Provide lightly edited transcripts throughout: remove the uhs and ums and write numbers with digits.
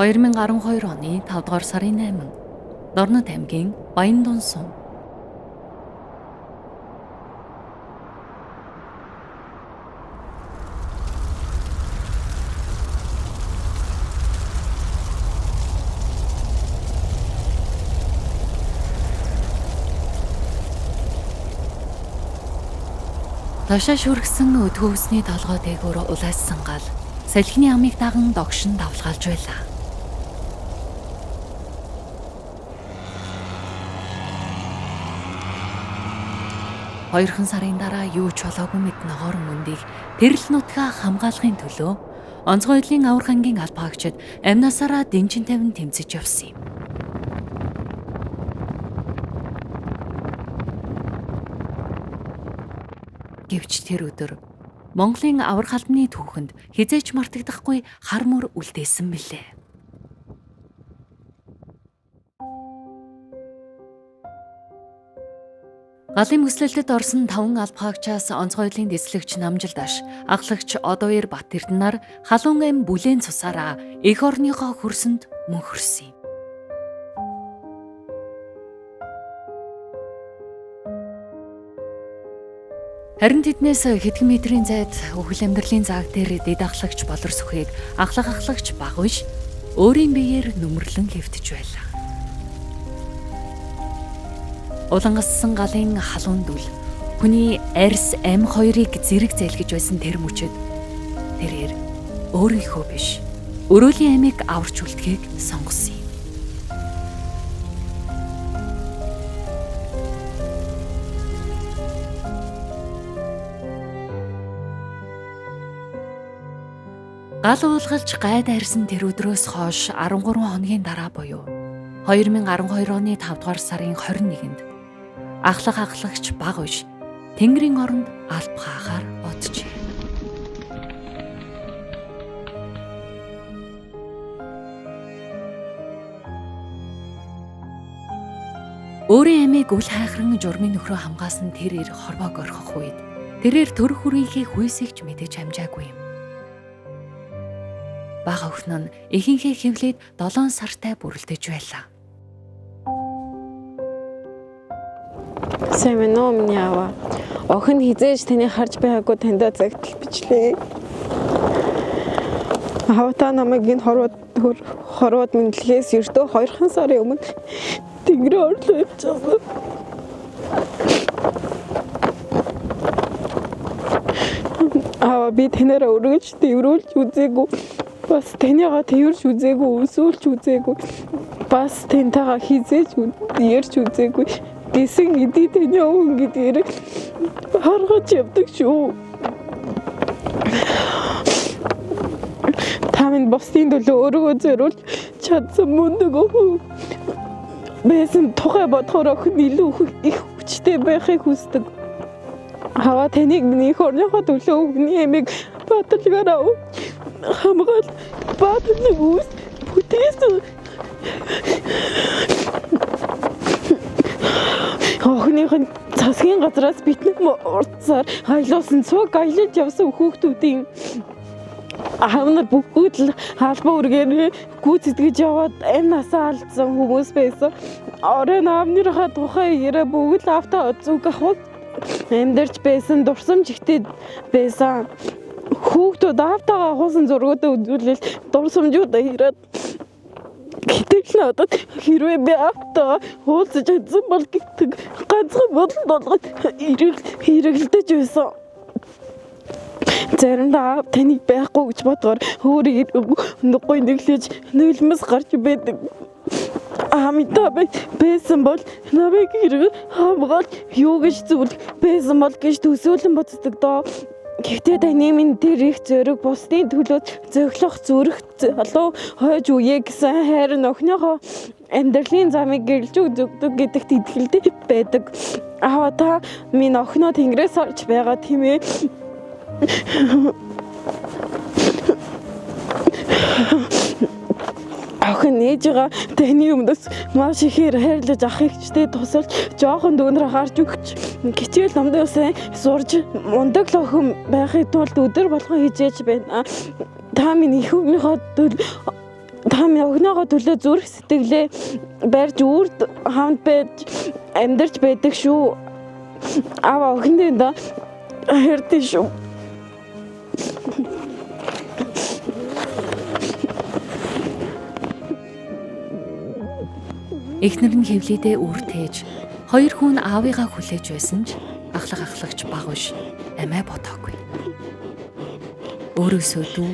2012 оны 5 дугаар сарын 8 Дорнод аймгийн Баяндун сум. Ташаа шүргсэн өдгөөсний толгой дээгүүр улайссан гал салхины амыг даган догшин давлгаалж байлаа. Хоёрхан сарын дараа юу ч болоогүй мэт ногоор мөндийг тэрл нутгаа хамгаалахын төлөө Онцгойлын аврах ангийн албаагчид амнасаараа дэнжин тавин тэмцэж явсан юм. Гэвч тэр өдөр Монголын аврах албаны түүхэнд хизээч мартагдахгүй хар мөр үлдээсэн билээ. Галын мөслөлтөд орсон 5 албаагчаас Онцгойлын дэслэгч Намжилдаш, ахлагч Одоёр Бат-Эрдэнаар халуун ам бүлээн цусаараа эх орныхоо хөрсөнд мөнхөрсөн юм. Харин тэднээс хэдхэн метрийн зайд өхөл амьдралын зааг дээр дэд ахлагч болорсөхийг ахлагч багвш өөрийн биеэр нүмерлэн хэвтэж байлаа. Улангассан галын халуун дүл хүний арьс ам хоёрыг зэрэг зээлгэж байсан тэр мөчөд тэрээр өөрийнхөө биш өрөөлийн амийг аварч үлдэхийг сонгосон юм. Гал уулгалж гайд арьсан тэр өдрөөс хойш 13 хоногийн дараа буюу 2012 оны 5 дугаар сарын 21-нд ахлагч багвш Тэнгэрийн оронд алб хаахаар оджээ. Өөрийн амийг үл хайхран журмын нөхрөө хамгаасан тэрээр хорвоог орхих үед тэрээр төр хүрийнхээ хүйсэгч мэдэж амжаагүй юм. Бага өхнө нь эхийнхээ хэвлээд 7 сартай бүрэлдэж байлаа. Сайн минь яава. Охин хизээж таны харж байгаагүй таньда загтал бичлээ. Хавта намайг энэ хорвоод мэдлэгээс ердөө 2 сарын өмнө Тэнгэрийн орлоо явчихсан. Би танаараа өргөж дэврүүлж үзээгүй. Бас таныгаа тэрж үзээгүй, өсөөлж үзээгүй. Бас таньтайгаа хизээж ярьж үзээгүй. Гэсэн эдий таны өвгөн гэдгээр харгаж явдаг шүү. Тамин босдын төлөө өөрийгөө зориулж чадсан мундаг охин. Бэсэн тухай бодохоор охин илүү их хүчтэй байхыг хүсдэг. Хава таныг миний хорныхоо төлөө өвгний эмийг баталгаараа хамгаал баатны үс бүтээсэн. Охиныхон засгийн газраас бидний урдсаар хайлуулсан цуг аялаж явсан хүүхдүүдийн аавнаар бүгд л хаалбаа үргээр гүйцэтгэж яваад амнасаа алдсан хүмүүс байсан. Орон аавныхаа тухай яриа бүгд л автаа зүг авах амьдарч байсан дурсамж ихтэй байсан. Хүүхдүүд автаагаа хуусан зургуудаа үзүүлэл дурсамжуудаа ирээд гэтэл надад хэрвээ би автаа хуулцаж чадсан бол гэдэг ганцхан бодол болгоод хэрэглэж байсан. Заримдаа таныг байхгүй гэж бодгоор өөрийгөө нүггүй нэглэж нөлмөс гарч байдаг. Амита байсан бол намайг хэрэг хамгаал юу гэж зүйл байсан бол гэж төсөөлөн боддог доо. Гэхдээ таны минь тэр их зөрөг бусдын төлөө зөглөх зүрх залуу хойж үе гэсэн хайр охиныхоо амьдралын замыг гэрэлж өгдөг гэдэгт итгэлтэй байдаг. Та минь охиноо тэнгэрээс орж байгаа тийм ээ. Охин ээжигээ таны өмнөөс маш ихээр хайрлаж ах ихчтэй тусалж жоохон дүүнэр харж өгч хичээл номдоо сайн сурж мундаг л охин байхын тулд өдөр болгон хичээж байна. Та минь их өмнөхөө та минь өгнөөгөө төлөө зүрх сэтгэлээ барьж үрд хамт байж амьдарч байдаг шүү. Аваа өгнөд хайртай шүү. Эхнэр нь хевлийдээ үртээж хоёр хүн аавыгаа хүлээж байсан ч ахлагч баг биш амиа ботоогүй. Өөрөөсөө дүү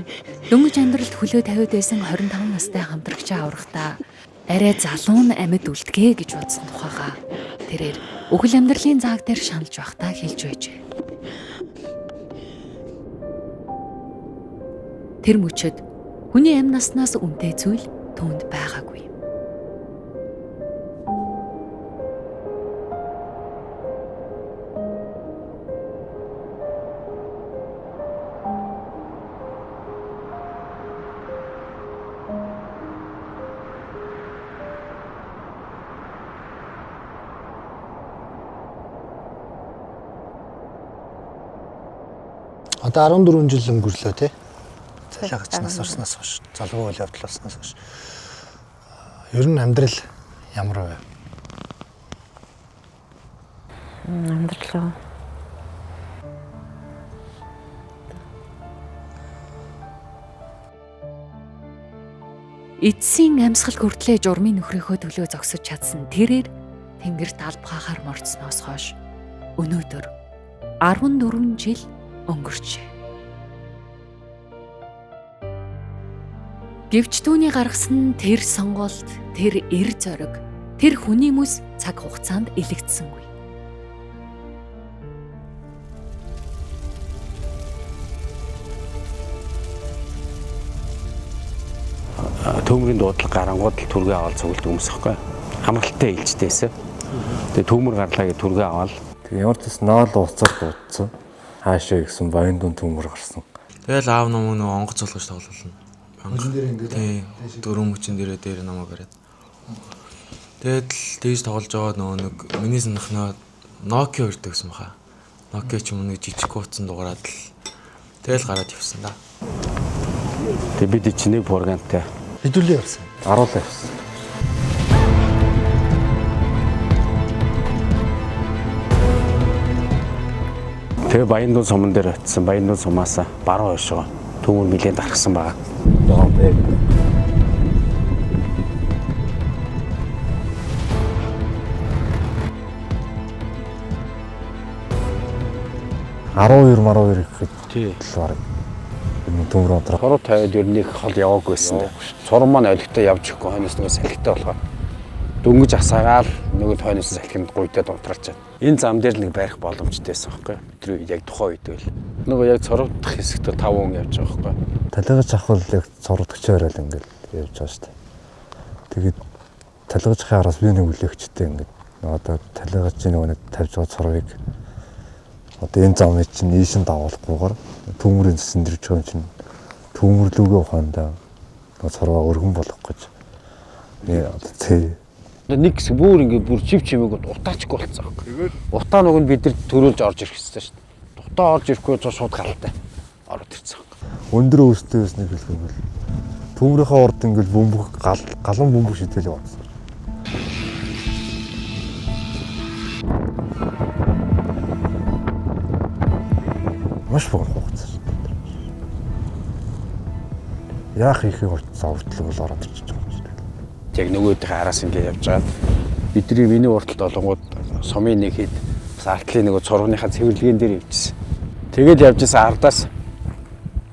дөнгөж амьдралд хөлөө тавиад байсан 25 настай хамтрагчаа аврахдаа арай залуу нь амьд үлдгээ гэж бодсон тухайга тэрээр үхэл амьдралын зааг дээр шаналж байхдаа хэлж байжээ. Тэр мөчөд хүний амь наснаас үнэтэй зүйл түүнд байгаагүй. Одоо 14 жил өнгөрлөө тий. Цалиагчнаас орсноос хойш, залуу үйл явдал болсноос хойш. Ер нь амьдрал ямар вэ? Амьдрал. Эцсийн амьсгал хүртлээ журмын нөхрийнхөө төлөө зогсож чадсан тэрээр тэнгэрт албахаар морцсноос хойш өнөөдөр 14 жил өнгөрчээ. Гэвч түүний гаргасан тэр сонголт, тэр эр зориг, тэр хүний мэс цаг хугацаанд илэгдсэнгүй. Төмрийн дуудлага гарангууд л түргээ аваад цуглд өмсөхгүй. Хамгаалалттай ээлжтэйсэн. Тэгээ төмөр гарлаа гэж түргээ аваад тэгээ ямар ч бас наал уцаар дуудсан. Хаашаа гисэн баян дүн төмөр гарсан. Тэгэл аав намайг нөгөө онгоц цолгож тоглуулна. Мөчн дээр ингээд тий. Дөрөв мөчн дээр намайг бариад. Тэгэл тэгж тоглож байгаа нөгөө нэг миний санахнаа Nokia өрдөг гэсэн баха. Nokia ч юм уу нэг жижиг хуудсан дугаараад л тэгэл гараад явсан да. тэгээ бид чинь нэг програмтай хэдүүлээ явсан. Аруулаа явсан. тэгээ баян дүн суман дээр очисон. Баян дүн сумаасаа баруун хойшоо төмөр милээ дарахсан байгаа. Яа бэ? $12 ихэд Тий. бараг төмөр онтроо. Хороо тавиад ер нь их хол яваагүйсэн дээ. Сурам маань олигтой явж ихгүй хойноос нөгөө салхитай болохоор дөнгөж асаагаал нөгөө хойноос салхинд гуйдаад унтраач. Энэ зам дээр нэг барих боломжтойсэн байхгүй. Бидний яг тухайн үед байл. Нөгөө яг цорогдох хэсэгт 5 хүн явж байгаа байхгүй. Талигаж авах яг цордогчоор л ингээд явж байгаа шүү дээ. Тэгээд талигаж авахын араас би нэг үлээгчтэй ингээд одоо талигаж нөгөө нэг тавьж байгаа цорвыг одоо энэ замыг чинь ийшин давуулахгүйгээр төмөрийн зэсэн дэрж байгаа чинь төмөрлөгөө ухаандаа цорвоо өргөн болгох гэж одоо цээ Нэг хэсэг бүр ингээд бүр чив чимээгүүд утаачгүй болцсон байхгүй. Утаа нөгөө нь бид нар төрүүлж орж ирэх хэрэгтэй шүү дээ. Утаа орж ирэхгүй цоо шууд галтай ороод ирсэн байхгүй. өндөр өөртөө байсныг хэлэхэд төмрийнхөө урд ингээд бөмбөг галан бөмбөг шидэл явуулсан. Маш богино хугацаа. Яах ихийг урд зовтлог бол ороод ирчих юм шиг. Яг нөгөөдийнхээ араас ингээд явж байгаад бидний миний урталт олонгууд сумын нэг хэд бас артлын нөгөө цургийнхаа цэвэрлэгэн дээр ивчихсэн. Тэгээд явж исэн ардаас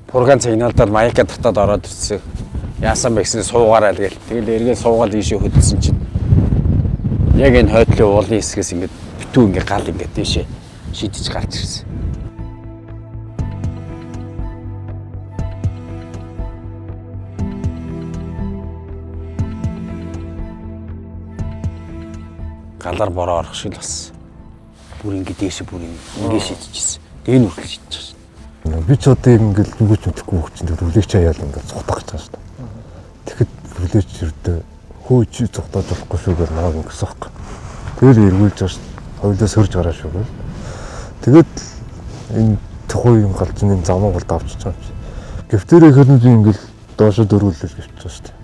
пургаан сигналдаад маяка татаад ороод ирсэн. Яасан бэ гэсэн суугаарай л гээл. Тэгэл эргээд суугаад ийшээ хөдөлсөн чинь яг энэ хойдлын уулын хэсгээс ингээд битүү ингээд гал ингээд дэшээ шидэж гарч ирсэн. Галаар бороо орох шиг л бас бүр ингэ дээш бүр ингэ шидчихсэн. Дээн үргэлж шидэж байна. Би ч одоо ингээд нүгэж мэдхгүй хөвчин хүлээч аяал ингээд цухтах гэж байгаа шүү дээ. Тэгэхэд хүлээч өрдөө хөөж цухтаж болохгүй шүүгээр наваг ингэсэн хэрэг. Тэгэл эргүүлж байгаа шүү. Хоёулаа сөрж гараа шүүгээр. Тэгэд энэ тухайн юм галзны замаа бол давчиж байгаа юм чи. Гэвтэрээ хэрнээ би ингээд доошо дөрүүлж гिचж байгаа шүү дээ.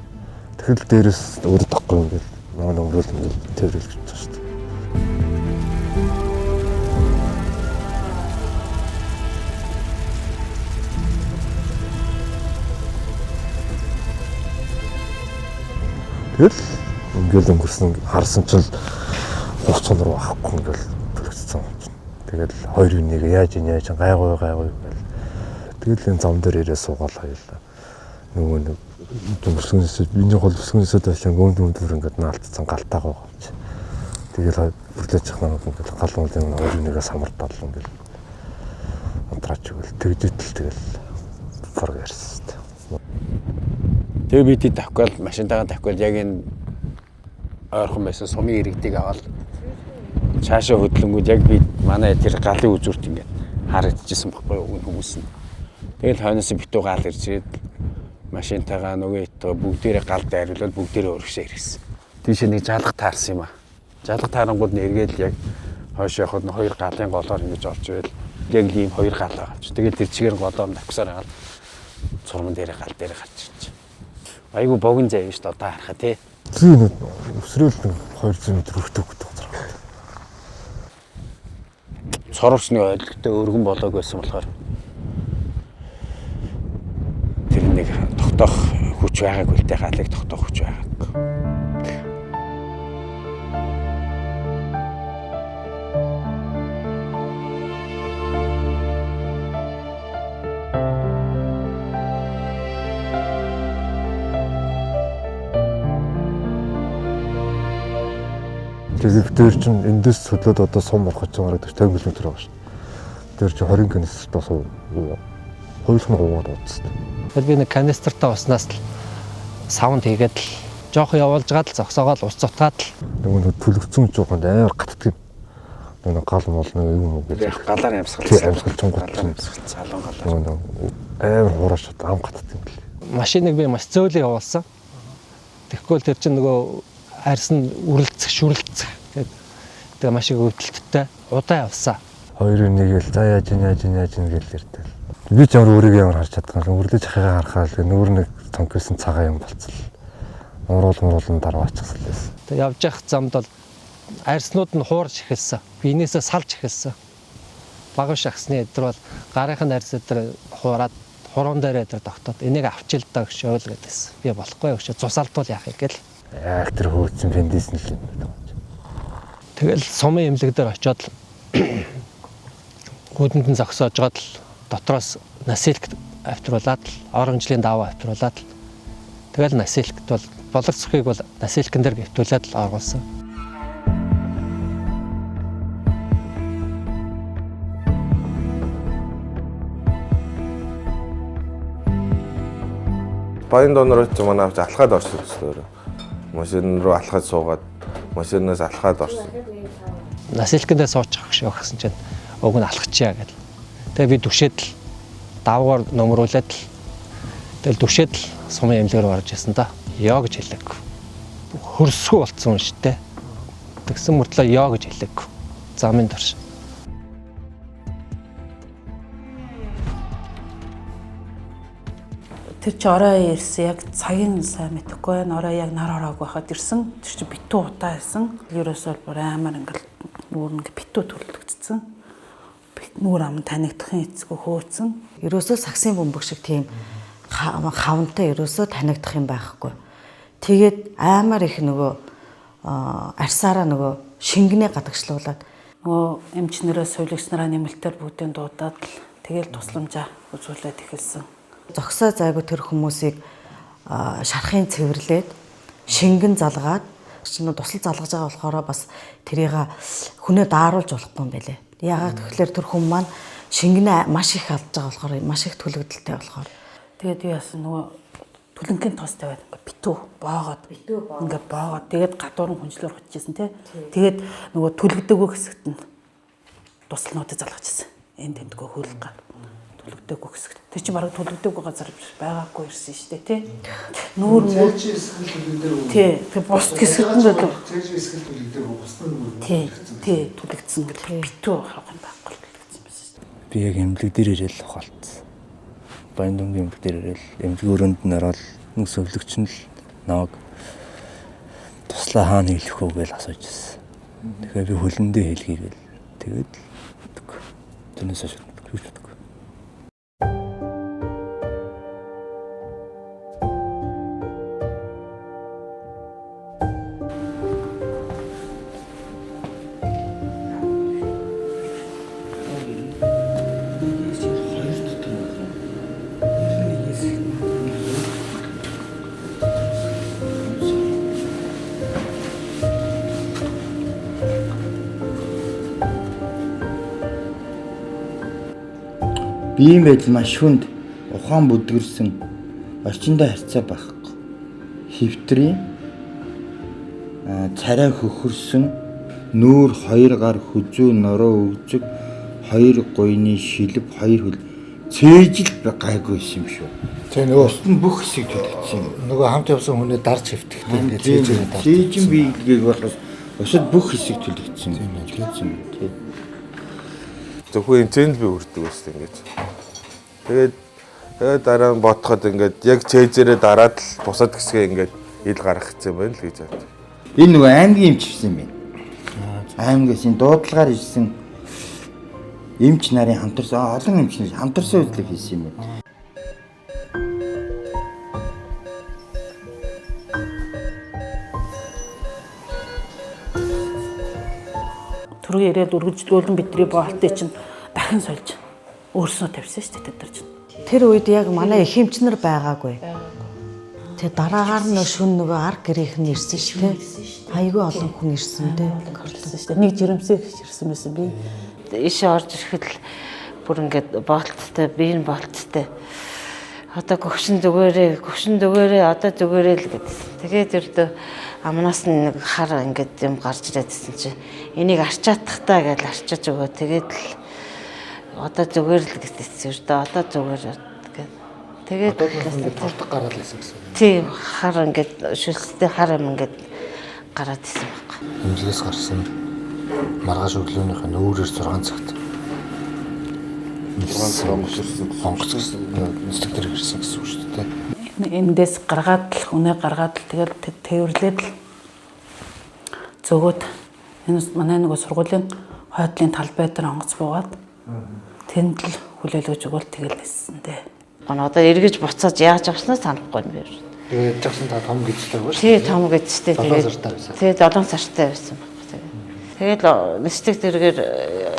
Тэгэл дээрээс өөрөө тахгүй ингээд манай өнгөрөөл ингээд тэрвэлж байгаа шүү дээ. Тэгэл ингээд өнгөрсөн харсан чил хуцсан руу авахгүй ингээд төлөвцсөн. Тэгэл хоёр үнийг яаж гайгүй гэл. Тэгэл энэ зам дээр ирээ суугаал хоёулаа. Нөгөө нэг дүрсгэнээс миний хол бүсгэнээс дэвшин гүндүр ингээд наалтцсан галтаагаа гооч. Тэгэл бүрлэж явах нэг ингээд гал уулын хоёр үнийгээ самардал ингээд унтраач өгөл тэгдэтэл тэгэл форгерс. Тэгээ би тэд давхгал машинтайгаа давхгал яг энэ ойрхон байсан сумын иргэдийг аваад цаашаа хөдлөнгүүд яг би манай тэр галын үзүүрт ингээд харагдчихсан байхгүй юу хүмүүс нь. Тэгэл хойноос битүү гал ирж ирээд машинтайгаа нөгөө итгээ бүгдээрээ гал дайруулаад бүгдээрээ өргөшөө ирсэн. Тийшээ нэг жалга таарсан юм аа. Жалга таарангууд нь эргээд яг хойш явахад нь хоёр галын голоор ингэж орж ивэл яг ийм хоёр гал байгаа ч. Тэгээд тэр чигээр голоор навсаар хагаад цурман дээрээ гал дээрээ гарч ирж. Айгу богино заяа шүү дээ одоо харахаа тий. Тийм өсрөөл 200 м хүртэх гэдэг зэрэг. Цорвчны ойлгохтой өргөн болоог байсан болохоор тэр нэг тогтоох хүч байгаагүй л дээ галыг тогтоох хүч байгаагүй. Тэр чинь эндээс хөдлөөд одоо сум ороход ч бараг 50 км байгаа шүү. Тэр чинь 20 км-с тас хуйлах нь уугаад удаа. Тэгэл би нэг канистртай уснаас л саунд хийгээд л жоох явуулж гад л зогсоогоод ус цутгаад л нөгөө төлөвцөн жоохон амар гатдаг юм. Нөгөө гал мол нэг юм уу гэж Галаар амьсгал. Амьсгал ч гол амьсгал салон галаар. нөгөө амар хуураш ам гатдаг юм бэл. машиныг би маш зөөлөн явуулсан. Тэгэхгүй л тэр чинь нөгөө арьс нь шүрэлцэх. Тэгээ машиг өвдөлттэй удаа явсан. Хоёр нэг л за яаж ин гэл ирдэл. Би ч өөрийгөө ямар харж чадсан юм. Өрлөж ахыгаа харахад нүүр нэг тонксэн цагаан юм болцсон. Мууруулн дараа ачсан лээс. Тэгээ явж явах замд бол арьснууд нь хуурж эхэлсэн. Биенээсээ салж эхэлсэн. Багш шахсны өдөр бол гарынхын арьс өдөр хуураад хуруун дээрээ өдөр тогтоод энийг авчил даа гэж өөл гэдээсэн. Би болохгүй гэж цусалтуул яах юм гэл. Яг тэр хөөцөн бендис нь л юм. Тэгэл сумын эмнэлэг дээр очиод гүдэнд нь зогсоож гоод л дотроос насилк авчруулад л оромжлын даваа авчруулад л тэгэл насилкт бол боловсрохыг бол насилкэн дээр гэвтүүлээд л оргуулсан. Баян донор ч манай авч алхаад орсон гэсэн. Машин руу алхаад суугаад машинаас алхаад орсон. Насилкэндээ суучих гэсэн чинь уг нь алхачаа гэдэг. Тэгээ би түшээд л давгаар нөмрүүлээд л тэгэл түшээд л сумын эмнэлгээр орж ирсэн да. Ёо гэж хэлээг. Хөрсгөө болцсон шүү дээ. Тэгсэн мөртлөө ёо гэж хэлээг. Замын дорш. Тэр чи орой ирсэн яг цагийн сайн мэдэхгүй байна. Орой яг нар ороог байхад ирсэн. Тэр чи битүү удаа ирсэн. Ерөөсөө бүр амар ингээл нүүр ингээ битүү төлөвлөгдсөн. Нүүр ам танигдахын эцгөө хөөцсөн. Ерөөсөө саксын бөмбөг шиг тийм хавантай ерөөсөө танигдах юм байхгүй. Тэгээд амар их нөгөө арсаараа нөгөө шингэнэ гадагшлуулаад нөгөө эмчнэрээ сувилагчнараа нэмэлтээр бүгдийн дуудаад тэгэл тусламжаа үзүүлээд эхэлсэн. Зогсоо зайгүй тэр хүмүүсийг шарахын цэвэрлээд шингэн залгаад чинь тусал залгаж байгаа болохоор бас тэрийг хүнээ дааруулж болохгүй юм байлээ. Яагаад тэгэхээр тэр хүн маань шингэнэ маш их алдж байгаа болохоор маш их төлөгдөлтэй болохоор. Тэгээд юу яасан нөгөө төлөнгийн тоостой байд битүү боогоод ингээ боогоод тэгээд гадуурн хүнчлэр очижсэн тий. Тэгээд нөгөө төлөгдөгөө хэсэгт нь туслануудыг залгажсэн. Энд тэмдгөө хөлг гал төлөгдөөгүй хэсэгт. Тэр чинь бараг төлөгдөөгүй газар байгаагүй ирсэн шүү дээ тий. Нүүр тий. Тэр бос хэсэгт нь тий төлөгдсөн битүү харах юм байхгүй төлөгдсөн байсан шүү дээ. Би яг эмнэлэг дээр ирэл ухаалцсан. Баян донгийн эмнэлэг дээр ирэл эмнэлэг өрөөнд нь ороод нэг сувлэгч нь л ноог Дууслаа хаана хэлэх вэ гэж асууж ирсэн. Тэгэхээр би хөлөндөө хэлхий гээл. Тэгээд тэрнээс хойш хэлчихдэг. Ийм байдал маш хүнд ухаан бүдгэрсэн орчиндөө харьцаа байхгүй. Хэвтрийн царай хөхөрсөн нүүр хоёр гар хүзүү нороо өгзөг хоёр гуйны шилб хоёр хөл цээжил гайгүй юм шүү. Тэгээ нөгөө устын бүх хэсэг төлөгдсөн юм. Нөгөө хамт явсан хүнээ дарж хэвтгэхдээ ингээд цээжээ дарж. Цээжин биеийг болохоос өсөд бүх хэсэг төлөгдсөн юм. Тийм. Зөвхөн цэнд би үрдэг өстэй ингэж. Тэгээд дараа нь бодоход ингээд яг цээжээрээ дараад л бусад хэсгээ ингээд ил гаргах гэсэн байна л гэж бод. Энэ нөгөө аймгийн эмч ирсэн юм байна. Аймгаас энэ дуудлагаар ирсэн эмч нарын хамтарсан олон эмч нар хамтарсан үйлдэл хийсэн юм байна. Түрүү яриад үргэлжлүүлэн бидний боолтыг чинь дахин сольж өөрснөө тавьсан шүү дээ тэд нар чинь. Тэр үед яг манай их эмч нар байгаагүй. Тэгээ дараагаар нь шүн нөгөө ар гэрийнх нь ирсэн шүү дээ. Айгүй олон хүн ирсэн дээ. Шүү дээ. Нэг жирэмсэг ирсэн байсан би. Ишээ орж ирэхэд л бүр ингээд боолттой, биеийн боолттой. Одоо гөгшин зүгээрээ одоо зүгээрээ л гэдсэн. Тэгээд ердөө амнаас нь нэг хар ингээд юм гарч ирэдсэн чинь энийг арчаадахтаа гэж арчиж өгөө. Тэгээд л одоо зүгээр л гэсэн ердөө одоо зүгээр тэгээд тортог гараад лээсэн гэсэн. Тийм хар ингээд шүлстэй хар юм ингээд гараад исэн байхгүй. Имлгээс гарсан маргааш өглөөнийх нь өөрөөр 6 цагт. 6 онгоцсон нэстэг дээр ирсэн гэсэн үг шүү дээ. Эндээс гаргаад л үнэ гаргаад л тэгэл тээвэрлээд л зөгөөд энэ манай нэг сургуулийн хойдлын талбай дээр онгоц буугаад тэнд л хүлээлгэж өгвөл тэгэл лээсэн дээ. Одоо эргэж буцааж яаж авснаа санахгүй юм байна. Тэгээд жагсан та том гэжтэй байна шүү. Тий, том гэжтэй. Тэгээд 7 сартай байсан баг. Тэгээд нэстэг дэргээр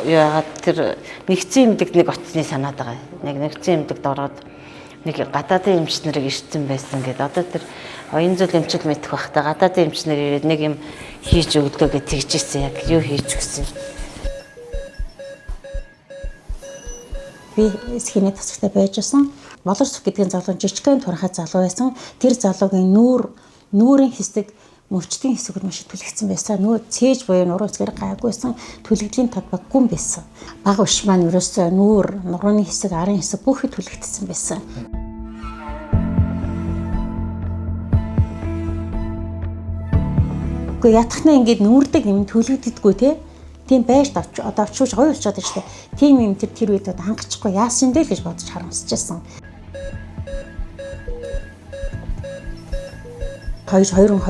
яагаад тэр нэгцэн эмдэгт нэг оцсны санаад байгаа. Нэг нэгцэн эмдэгт ороод нэг гадаадын эмч нарыг ирсэн байсан гэдэг. Одоо тэр оюун зүйл эмчил мэдэх бахта гадаадын эмч нар ирээд нэг юм хийж өглөө гэж тэгжсэн яг юу хийж гисэн. Би эсхийний тасагтай байж байсан. Болорсох гэдгийн залуу жижигхэн турхай залуу байсан. Тэр залуугийн нүүрийн хэсэг мөвчтийн хэсэгүүд маш түлэгдсэн байсан. Нөө цээж буюу нуруу хэсгээр гайгүйсэн түлэгдлийн тодбаггүй байсан. Баг иш маань ерөөсөө нурууны хэсэг, арын хэсэг бүхий түлэгдсэн байсан. Гэхдээ ятхнаа ингэж нүүрдэг юм түлэгддэггүй те. Тийм байж одоо очиж гоё болчиход байна шүү дээ. Тийм юм тэр үед хангахгүй яасан дээ гэж бодож харамсаж байсан. Хоёрын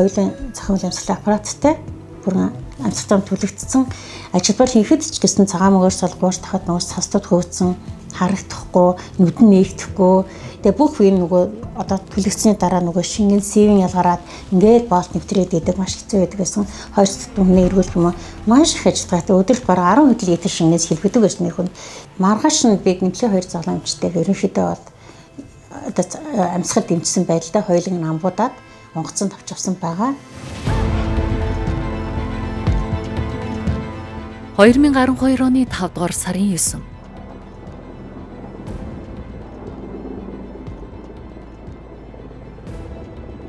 цахим амьсгалын аппараттай бүрэн амьсгалын түлэгдсэн ажилбал хийхэд ч гэсэн цагаан мөгөөс бол 3 дахад нуус цастад хөөцсөн харагдахгүй, нүдэн нээгдэхгүй. Тэгээ бүх үе нөгөө одоо түлэгцсний дараа нөгөө шингэн сивэн ялгараад ингээд боолт нэвтрээд идэг маш хэцүү байдаг гэсэн. Хоёр түмний эргүүлэх юм маш их ажиллагаатай өдөрт бараг 10 литр шингээс хэлбэдэг байсан нэг хүн. Маргааш нь би гэмтлийн 2 залуу эмчтэйг ерөнхийдөө бол одоо амьсгал дэмжсэн байдалтай хоёулын намбуудаад онгоцон тавьж авсан байгаа. 2012 оны 5 дугаар сарын 9.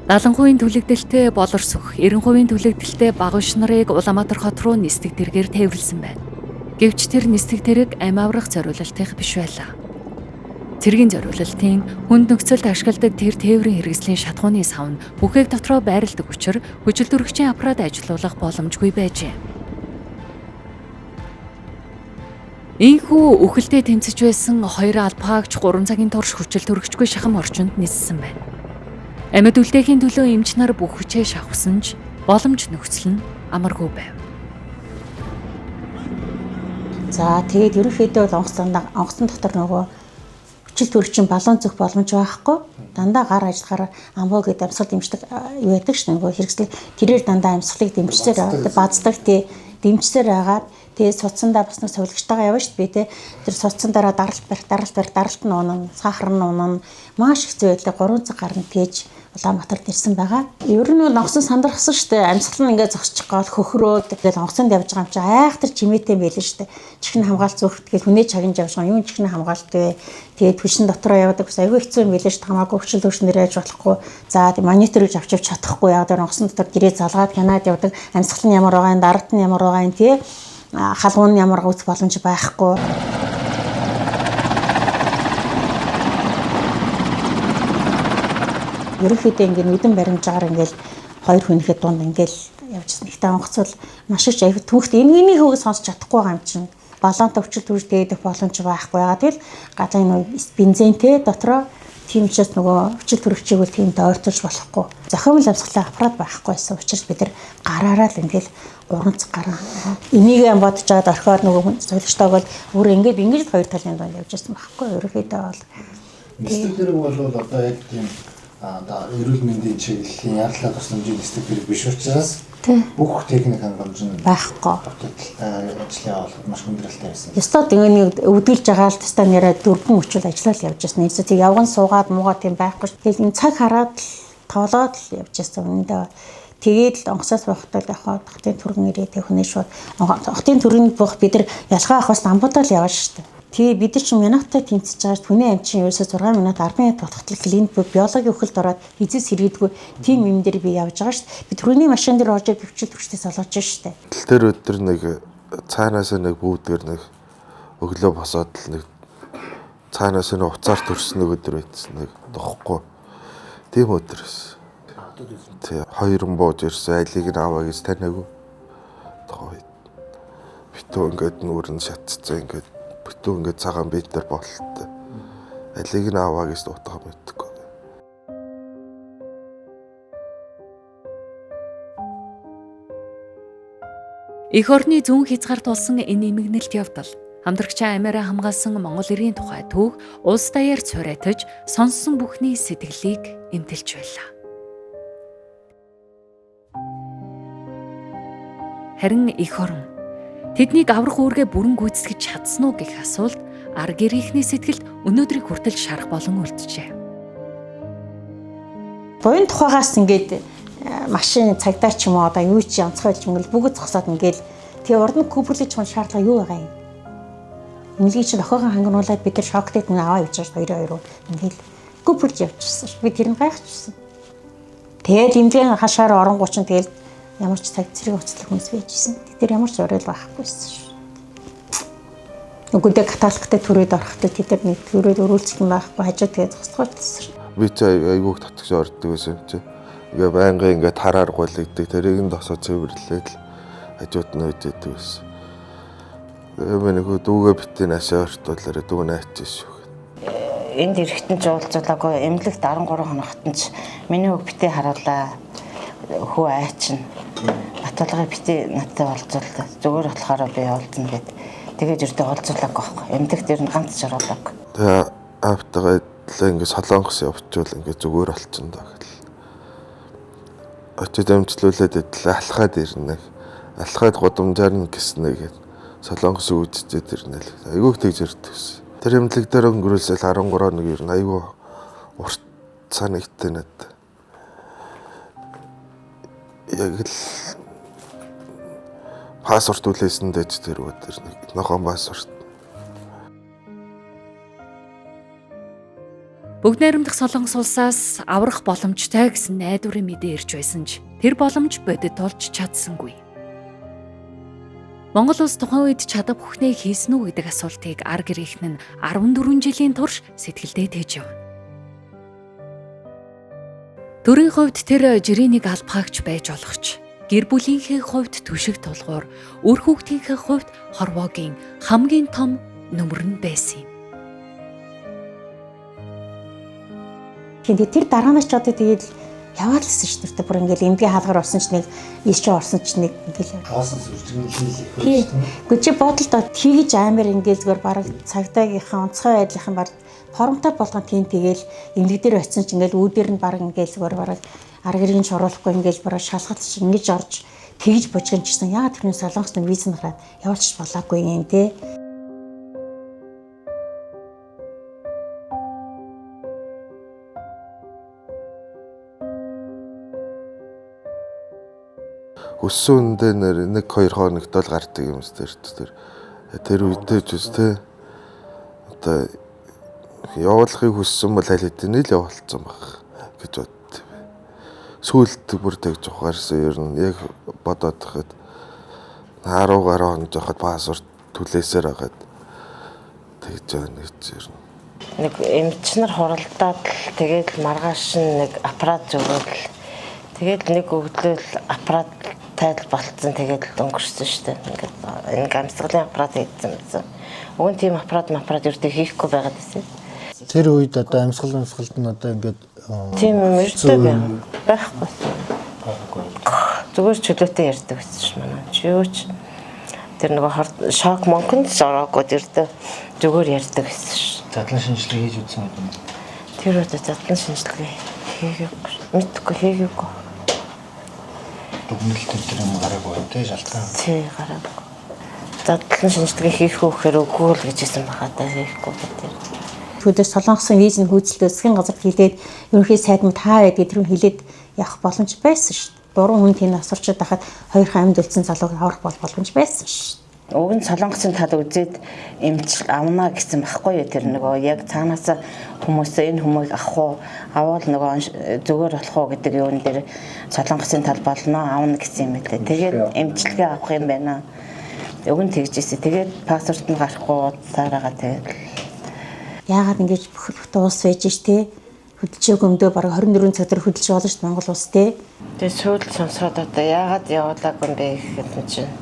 Далангуйн түлэгдэлтэй болорсох, 90% түлэгдэлтэй Багш нарыг Улаанбаатар хот руу нисдэг тэргээр тээвэрлсэн байна. Гэвч тэр нисдэг тэрэг амь аврах зориулалтынх биш байлаа. Цэргийн зориулалтын хүнд нөхцөлд ашигладаг тэр тээврийн хэрэгслийн шатхууны сав нь бүхээг дотроо байрладаг учраас хүчил төрөгчийн аппарат ажилуулах боломжгүй байжээ. Ийхүү үхэлдээ тэмцэж байсан 2 албаагч 3 цагийн турш хүчил төрөгчгүй шахам орчинд ниссэн байна. Амьд үлдээхийн төлөө эмч нар бүх хүчээ шавхсан ч боломж нөхцөл нь амаргүй байв. За тэгээд ерөнхийдөө онгоцон дотор нөгөө хүчил төрөгчийн балуун зөх боломж байхгүй. Дандаа гар ажиллахаар амбуу гэдэг амьсгал дэмждэг юу байдаг ш нь нөгөө хэрэгслэг тэрээр дандаа амьсгалыг дэмжсээр бааздаг тий дэмжсээр агаад тэгээд суцсандаа бас нэг сувилагчтайгаа явна шүү дээ тий. Тэр суцсан дараа даралт нь унана, сахар нь унана, маш их зүйл байдлаа 3 цаг гарна тэгж Улаанбаатарт ирсэн байгаа. Ер нь бол онгоцон сандрахсан шүү дээ. Амьсгал нь ингээд зогсчих гол хөхрөөд тэгэл онгоцонд явж байгаа юм чи айхтар чимээтэй байлээ шүү дээ. Чихний хамгаалт зүрх тэгэл хүнээ чагнаж явж байгаа юм чихний хамгаалт вэ. Тэгээд хүчин дотроо явдаг бас аюу хэцүү юм байлээ шүү дээ. Хамаагүй хүчил төрснөр яаж болохгүй. За тийм мониторыг авч чадахгүй яг тэр онгоцон дотор гэрээ залгаад хянаад явдаг. Амьсгал нь ямар байгаа юм, даралт нь ямар байгаа юм тий. Халуун нь ямар гүйц боломж байхгүй. Ерөнхийдөө ингээд нүдэн баримжаагаар ингээд хоёр хүнийхээ дунд ингээд явжсэн. Ихтэй онгоцвол маш их аяг түүхт энийг хөөс сонсч чадахгүй байгаа юм чинь. Балуунтай хүчил төрж дээдэх боломж байхгүй. Ягаад гэвэл гадаа нэг бензинтэй дотроо тийм учраас нөгөө хүчил төрөгчийг бол тиймтэй ойртуулж болохгүй. Зохиомжтой амьсгалын аппарат байхгүй байсан учраас бид нар гараараа л ингээд 3 цаг гараа. Энийг бодож аваад орхиод нөгөө зөвлөгчтэйг бол өөр ингээд хоёр талын дунд явжсэн байхгүй. Ерөнхийдөө бол Нэстэлэр бол одоо яг тийм эрүүл мэндийн чиглэлийн ярлаа тусламжийн нэстэлэр биш учраас бүх техник хангамж нь байхгүй. Ажлын авалт маш хүндрэлтэй байсан. Ёстой нэг өвдөлж байгаа л тастаа нэрээ дөрвөн өчил ажиллаад явж байсан. Нийцээ тэг явган суугаад муугаад тийм байхгүй. Тэгэл энэ цаг хараад тоолоод л явж байсан. Үүндээ тэгээд л онгоцоос байхдаа яхаа хотын төргөн ирээд хүнээ шууд хотын төрөнд бох бид нар ялгаа авахс амбуудаа л яваа шүү дээ. Тэгээ бид чинь минуттай тэмцэж байгаа ш хүний амчин ерөөсөө 6 минут 10 минут толготлол клиник биологийн өхөлд ороод эзэс хэрэгдэггүй тийм юм дээр би явж байгаа ш. Би түрүүний машин дээр орж өвчл төрчтэй солоож штэ. Тэр өдөр нэг цаанаас нэг бүүдгээр нэг өглөө босоод л нэг цаанаас нэг уцаар төрсөн өдөр байсан нэг дохгүй. Тийм өдөр байсан. Тий, хоёрын бууж ирсэн айлыг нь аваа гэж таниагүй. Тохой. Битүү ингээд нүрэн шатцсан ингээд битүү ингээд цагаан битэр бололтой. Алиг нь аваа гэж дутгаа мэдхгүй. Эх орны зүүн хязгаарт болсон энэ эмгэнэлт явдал хамтрагчаа амиараа хамгаалсан Монгол Ирийн тухай түүх улс даяар цорайтаж сонссон бүхний сэтгэлийг эмтэлж байлаа. Харин эх орон тэднийг аврах үүргээ бүрэн гүйцэтгэж чадсан уу гэх асуулт ар гэрийнхний сэтгэлд өнөөдрийг хүртэл шарах болон үлджээ. Буян тухайгаас ингээд машин цагдаа ч юм уу одоо юу ч онцгойлж мөнгө бүгд зогсоод ингээд тэгээ урд нь купрлж чам шаардлага юу байгаа юм. Эмнэлгийн чинь охиогоо хангамуулаад бид нар шоктед нэг аваа явж байгаа 2-2 ингээд купрлж явчихсан ш. Би тэр нь гайхчихсан. Тэгээд эмнэлгийн хашаар оронгууд чинь тэгэл ямар ч цаг зэрэг уцлах хүмүүс байжсэн. Тэр ямар ч орой байхгүйсэн шүү. Нүгүдээ католиктэй төрөөд орохтой тэд нэг төрөөд өрүүлцэх юм байхгүй хажуу тэгээ зогсчихсон. Би ч айгуух татгч ордог байсан чи. Ингээ байнгын ингээ тараар гуйлагддаг тэрийг нь досоо цэвэрлээд л хажууд нь үдээд байсан. Нэг дүүгээ битэн ашаа ортуулаараа дүү наачиж шүү. Энд эрэхтэн ч уулзуулаагүй эмнэлэгт 13 хоногт нь ч миний үг битээ харуулаа. Хүү айчин баталгаа бити надтай уулзуулаа. Зүгээр болохоор би уулзна гэд. Тэгээд өртөө уулзуулаагүй байхгүй. Эмнэлэгт ер нь ганц ч оруулаагүй. Тэгээ автагаа ингээ солонгос явуучвал ингээ зүгээр болчихно даа гэл. Очиж амжилуулаад идэл алхаад ирнэ. Алхаад гудамжаар нь гиснэ гэд. Солонгос үүдчихэд ирнэ л. Айгүйх тэгж ирдэгс. Тэр эмнэлэг дээр өнгөрүүлсэл 13 нэг ер нь айгүй урт санагдтыг надад. Яг л пассворд үлээсэн дэж тэр өдөр нэг нохон пассворд. Бүгд найрамдах Солонгос улсаас аврах боломжтой гэсэн найдварын мэдээ ирж байсан ч тэр боломж бодит болж чадсангүй. Монгол улс тухайн үед чадах бүхнээ хийсэн үү гэдэг асуултыг ар гэрийнхэн 14 жилийн турш сэтгэлдээ тээж явна. Төрийн хувьд тэр жирийн албаагч байж болох ч гэр бүлийнхээ хувьд түшиг тулгуур, үр хүүхдийнхээ хувьд хорвоогийн хамгийн том нөмөр нь байсан юм. Тэгээд тэр дараанаас ч одоо тэгээд яваад л исэн шүү дээ. Бүр ингээл эмгийн хаалгаар орсон ч нэг, ийш орсон ч нэг ингээл. Хоосон сүржигний хийлэх. Гэхдээ чи бодолдоо тэгж амар ингээл зүгээр бараг цагдаагийнхаа онцгой байдлынхан баг формтой болгон тийм тэгэл эмнэлэг дээр очисон ч ингээл үүдээр нь бараг ингээл зүгээр бараг арга иргэн шоруулахгүй ингээл бараг шалгалт чи ингэж орж тэгж божгон чсэн. Яагаад тэрний солонгос нэг виз нараад явуулчих болоогүй юм те. Өссөн үндэ 1-2 хоногт л гардаг юм зү тэр үедээ ч үс тэ одоо явуулахыг хүссэн бол аль хэдийн л явуулсан баг гэж боддог. Сүүлд бүр тэгж ухаарсан ер нь яг бодоод тахад 10-аар хоног жоход пассворд түлээсээр хагаад тэгж байна гэж ер нь. Нэг эмчнэр хуралдаад тэгээд маргааш нэг аппарат зөвөөл тэгээд нэг өглөөл аппарат тайл болцсон тэгээд өнгөрсөн шүү дээ. Ингээд энэ амьсгалын аппарат хийсэн байсан. Уг нь тийм аппарат ердөө хийхгүй байгаад байсан. Тэр үед одоо амьсгалд нь одоо ингээд тийм ердөө байхгүй. Зүгээр чөлөөтэй ярьдаг байсан ш манай. Чи юу ч тэр нөгөө шок монконд зороогод ердөө зүгээр ярьдаг байсан ш. Задлан шинжилгээ хийж үзсэн юм. Тэр үед задлан шинжилгээ хийгээгүй. Мэдхгүй хийгээгүй. Дүгнэлт тэр юм гараагүй те шалтгаан. Тий гараагүй. Задлан шинжилгээ хийх үхээр үгүй л гэж хэлсэн баха та хийхгүй гэдэг. Түүнээс солонгосын визний хүйцэлд засгийн газарт хилээд ерөнхий сайдмд хаа байдгийг тэр нь хилээд явах боломж байсан шүү дээ. Дуран хүн тийм асуурчод байхад хоёрхан амьд үлдсэн залууг аврах боломж байсан шүү дээ. Уг нь солонгосын тал үзээд эмч авна гэсэн байхгүй юу тэр нөгөө яг цаанаас хүмүүс энэ хүмүүийг авах уу авал нөгөө зүгээр болох уу гэдэг юун дээр солонгосын тал болно авна гэсэн юм лээ. Тэгээд эмчилгээ авах юм байна. Уг нь тэгжээсэ тэгээд паспорт нь гарахгүй цаараагаа тэгээд яагаад ингэж бүх уус байж ш тэ хөдөлж өгөмдөө бараг 24 цаг төр хөдөлж болно ш Монгол улс тэ. Тэгээд сүйд сонсоод одоо яагаад явуулаагүй юм бэ гэхэд чинь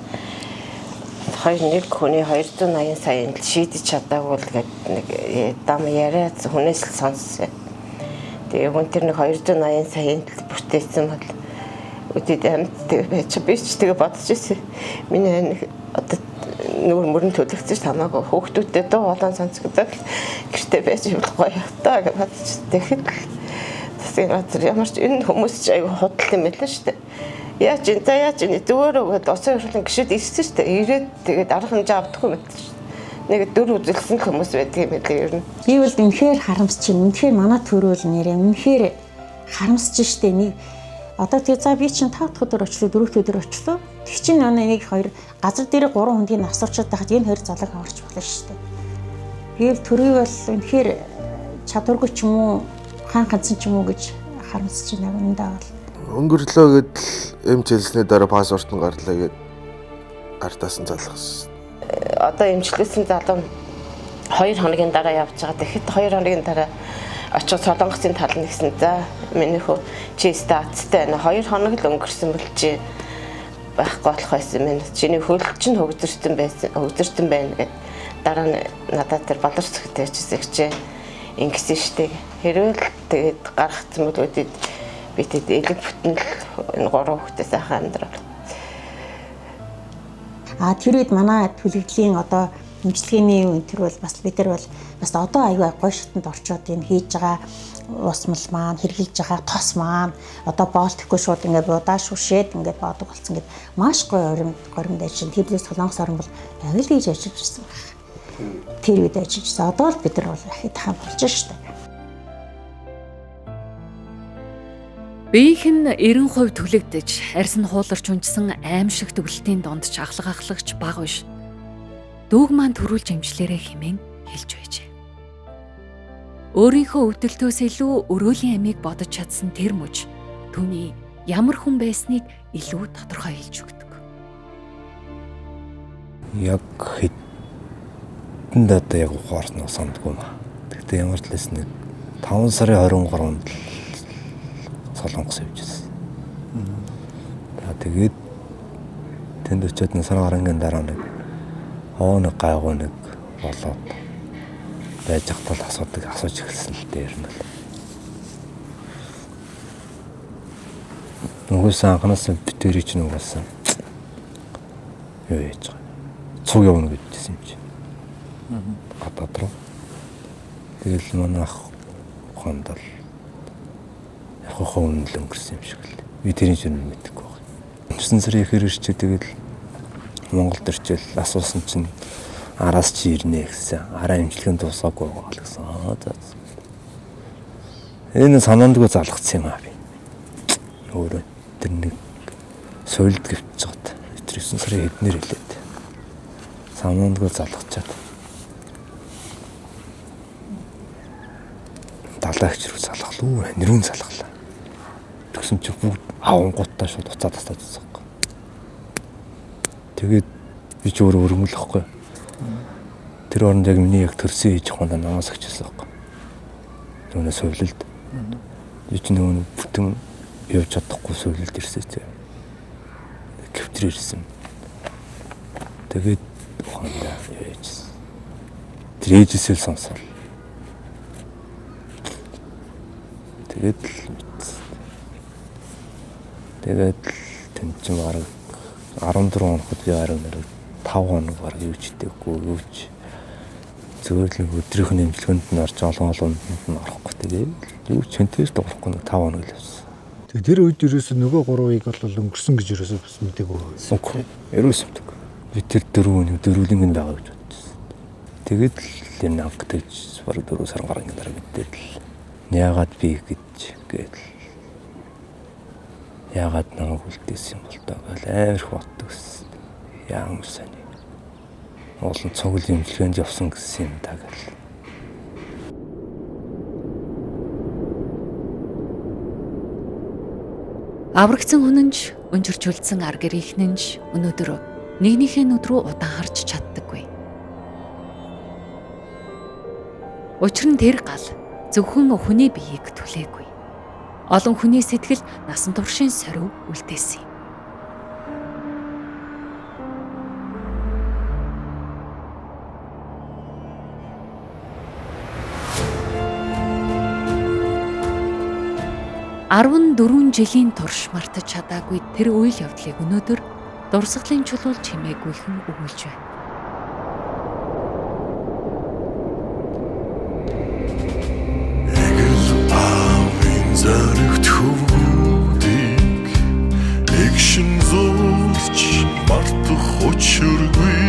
нэг хүний 280 саянд шийдэж чадаагүй л гэдэг нэг дам яриад хүнээс л сонссоо. Тэгээ хүн тэр нэг 280 саянд бүтээсэн бол үдээд амьд тэгээ байж би ч тэгээ бодож ирсэн. Миний нэг одоо нүүр мөрөнд төлөгцөж тамаагүй хүүхдүүдтэй дуу улаан сонсгодог гэртээ байж болохгүй таа гэж бодож тэгэхэд тэгээд ямар ч энэ хүмүүс ч аягүй худал юм байлаа шүү дээ. Яаж зүгээр өгөөд усан хөрөлн гişэд ирсэн шүү дээ. Ирээд тэгээд арга хэмжээ авдаггүй мэт шүү дээ. Нэг дөр үзэлсэн хүмүүс байдаг юм байлаа ер нь. Би бол үнэхээр харамсч байна. Үнэхээр манай төрөөл нэрээ үнэхээр харамсч штэ нэг одоо тэгээ за би чинь 5 дахь өдөр очлоо 4 дахь өдөр очлоо. Тэг чинь нэг 2 газар дээр 3 хүндийг асуурчаад байхад энэ 2 залууг аварч болно штэ. Гэвэл төрөв бол үнэхээр чадваргүй ч юм уу хаан ганцсан ч юм уу гэж харамсч байна надад бол. Өнгөрлөө гэдэл эмч хэлсний дараа паспорт нь гарлаа гэд артаас нь залгасан. Одоо эмчлүүлсэн залуу 2 хоногийн дараа явж байгаа. Тэгэхэд 2 хоногийн дараа очиж солонгосын тал нь гэсэн. За миний хөө чи статстай байна. 2 хоног л өнгөрсөн бол чи байхгүй болох байсан юм. Чиний хөл чинь хөгдөртөн байна гэд дараа нь надад тэр баларч зэгтэйчсэн гэж ингэсэн штеп. Хэрвээ л тэгээд гаргацсан бол үдээд битэд элэг бүтэн энэ 3 хүүхдээ сайхан амьдрал. Тэр үед манай төлөвлөлийн одоо эмчилгээний тэр бол бас бид нар бол бас одоо аюу гой шатанд орчоод энэ хийж байгаа усмал маань хэрглэж байгаа тос маань одоо боолтгүй шууд ингээд будаа шүшээд ингээд боодог болсон гэд маш гоё горимд ажил тэрлээс солонгос орн бол яг л хийж ажиллаж ирсэн байна. Тэр үед ажиллаж ирсэн. Одоо л бид нар бол ахид хаан болж штэ. Биеийн 90% түлэгдэж, арьс нь хууларч унжсан аимшиг төвлөлтийн донд ч ахлагч баг биш. Дүүг маань төрүүлж эмчлэрээ хэмээн хэлж байжээ. Өөрийнхөө өвдөлтөөс илүү өрөөлийн амийг бодож чадсан тэр мөч түүний ямар хүн байсныг илүү тодорхой хэлж өгдөг. Яг хэдэнд одоо яг ухаарснаа сандгүй маа. Тэгтээ ямар ч лээс нэг 5 сарын 23-нд солонгос явжсэн. Тэгээд тэнд очиод нэг сар гарангийн дараа нэг нэг гайгүй нэг болоод байж хатал асуудаг асууж эхэлсэн л дээр нь. Угсаа анханаас битэрий чинь угаасаа юу яаж байгаа. Цуг явна гэдсэн юм чи. Гадаад руу. Тэгэл манай ах хондол яг хоонл өнгөрсөн юм шиг л. Би тэрийн чинь мэдгүй байна. 9 сарын ихэр ирчээ тэгэл Монголд ирчээл асуусан чинь араас чи ирнэ гэсэн. Араа имчилгээ дуусаагүй байгаа л гэсэн. Энэ санаандгүй залгацсан юм аа би. Өөрөө тэр нэг соёлд гівч жаад. Тэр 9 сарын эднэр хэлээд. Санаандгүй залгачаад. Далаагч руу залгалуу, нэрүүн залгалаа. Тэгсэн чи бүгд авангуудтай шууд уцаад тастаад байсан. Тэгээд би ч өөрөө өргөмөлөхгүй. Тэр оронд яг миний яг төрсөн ээж хоноо намаас өгчээсэн байхгүй. Түүнээс совлолд. Би ч нөгөө бүтэн явж чадахгүй совлолд ирсэн чи. Кэвтэр ирсэн. Тэгээд ухаандаа явжсэн. Тэр ээжээсээ л сонсоо. Тэгээд тэнцэн бараг 14 хоногт би арай 5 хоног бараг юу ч хийдэггүй юу ч зөвхөн өдрийнх нь эмчилгээнд нь орж олоонд нь орохгүй тэгээд юу ч хэнтэйс дуурахгүй 5 хоног л явсан. Тэгээд тэр үед ерөөсөө нөгөө 3-ыг бол өнгөрсөн гэж ерөөсөө бас мэдээгүй. Үгүй. Ерөөсөө мэдээгүй. Би тэр дөрвөлинг нь байгаа гэж бодсон. Тэгээд л энэ анх тэгж бараг 4 сар гарсан дараа мэдээд л яагаад би гээд яагаад намайг үлдээсэн юм бол таа гэл амар их боддог гэсэн. Яам сайн. Олон цогцол имчилгээнд явсан гэсэн юм даа гэл. Аврагдсан хүн нь өнчөрчүүлсэн ар гэрийнхэн нь өнөөдөр нэгнийхээ нүд рүү удаан харж чаддаггүй. Учир нь тэр гал зөвхөн хүний биеийг түлээгүй. Олон хүний сэтгэл насан туршийн сорив үлдээсэн юм. Арван 4 жилийн турш мартаж чадаагүй тэр үйл явдлыг өнөөдөр дурсгалын чулуул чимээгүйхэн өгүүлж байна. Зарэгт хөвгүүдийг эгшин зурч мартах учиргүй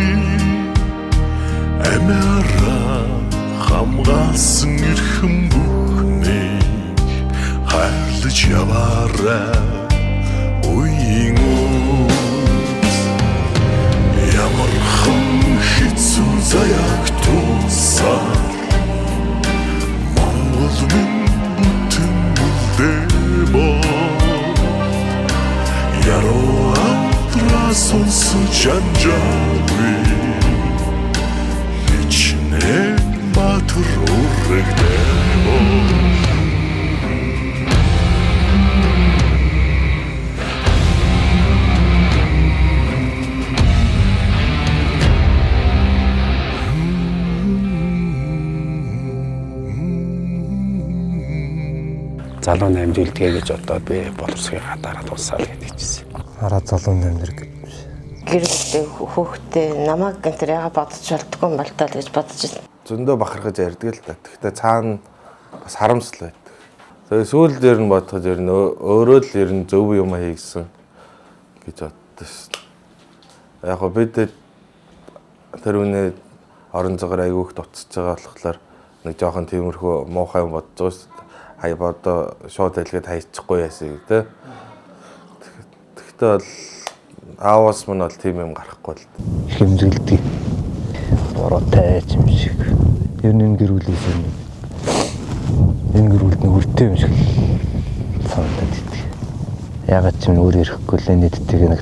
амиараа хамгаалсан эрхэм бүхнийг хайрлаж яваарай үеийн үз ямар хэцүү заяг тусаа Монгол минь Яруу амтрасан жанжаагүй хичнээн баатар урагдан залуу 8 жилдгээ гэж одоо би боловсрын хатаараа дуусаа л гэж хэлсэн. Хараа залуу 8 гэж. Гэр бүлтэй хүүхдээ намайг гэнтэр яга бодож болдгоо юм бол таа гэж бодож байна. Зөндөө бахархаж ярьдаг л та. Тэгэхдээ цаана бас харамсал байдаг. Тэгээ сүүл дээр нь бодоход ер нь өөрөө л ер нь зөв юм хийгсэн гэж боддоо шүү. Яг гоо бид тэр үнэ орон цагаар айгүйх дуцж байгаа болохоор нэг жоохон тиймэрхүү муухай юм бодож байгаа шүү. Хай бодоо шууд хэлгээд хайчихгүй яасыг тэ. Тэгэхдээ бол аавас мань бол тийм юм гарахгүй л. Хэмжүүлдэг. Бороотой юм шиг. Ер нь энэ гэрүүлээс энэ гэрүүлд нэг үртэй юм шиг санагдаад идэг. Ягаад ч юм өөр ирэхгүй л нийтдээ нэг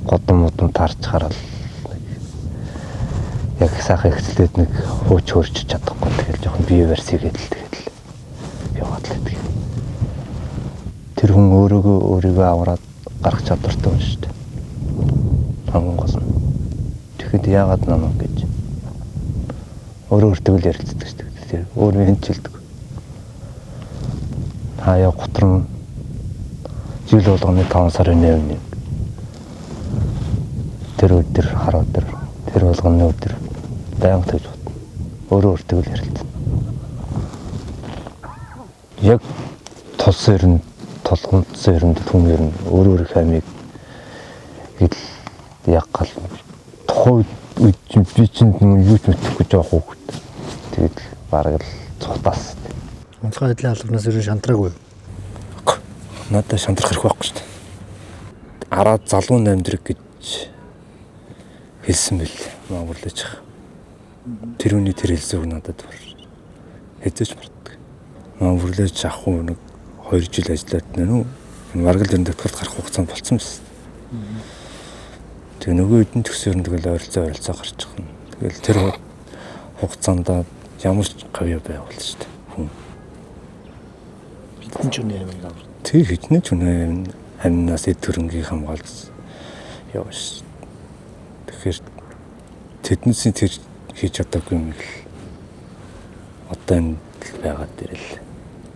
годом таарч хараад яг сайхан ихслээд нэг хууч хөрч чадахгүй тэгэл жоохон бие версигээд л тэгэл яваад л байдаг. Тэр хүн өөрийгөө аваад гарах чадвартай хүн шүү дээ. Хамгийн гол нь. Тэгэхэд яагаад намайг гэж өөртөө л ярилцдаг шүү дээ. Тэр өөрөө хэнчилдэг. Хаяа готрон жил болгоны 5 сарын 1-ний тэр өдөр хар өдөр тэр болгоны өдөр байнга тавьж бод. Өөрөө өөртөө л ярилцсан. Яг тус өрн толгомдсон өрөнд түн өрн өөр хаймыг гэл яг гал тухай би чинь юу ч мэдэхгүй жоох хөөхт. Тэгээд бараг л цутаас. Онцгой байдлын албанаас ерөн шантраагүй. Надад шантрах хэрэг байхгүй шүү дээ. Араад залуу намдрэг гэж хэлсэн бэл Монголч. Тэр үний тэр хэлсэг надад хэзээч мартдаг. Монголч ах уу нэг 2 жил ажиллаад нэ маргал дэрэн дэвтгэлд гарах хугацаанд болцсон байсан. Тэгээ нөгөө хэдэн төгсөөрн тэгэл ойролцоо гарч ирсэн. Тэгэл тэр хугацаанд ямар ч гавьяа байвал шүү дээ. Хүн. Бидний ч үнэ юм аа. Тэр хэдэн ч үнэ амнаас эд төрөнгийг хамгаалж яваш. Тэгэхээр тэднээсийн тэр хийж чадаагүй юм л одоо энэ байгаад ирэл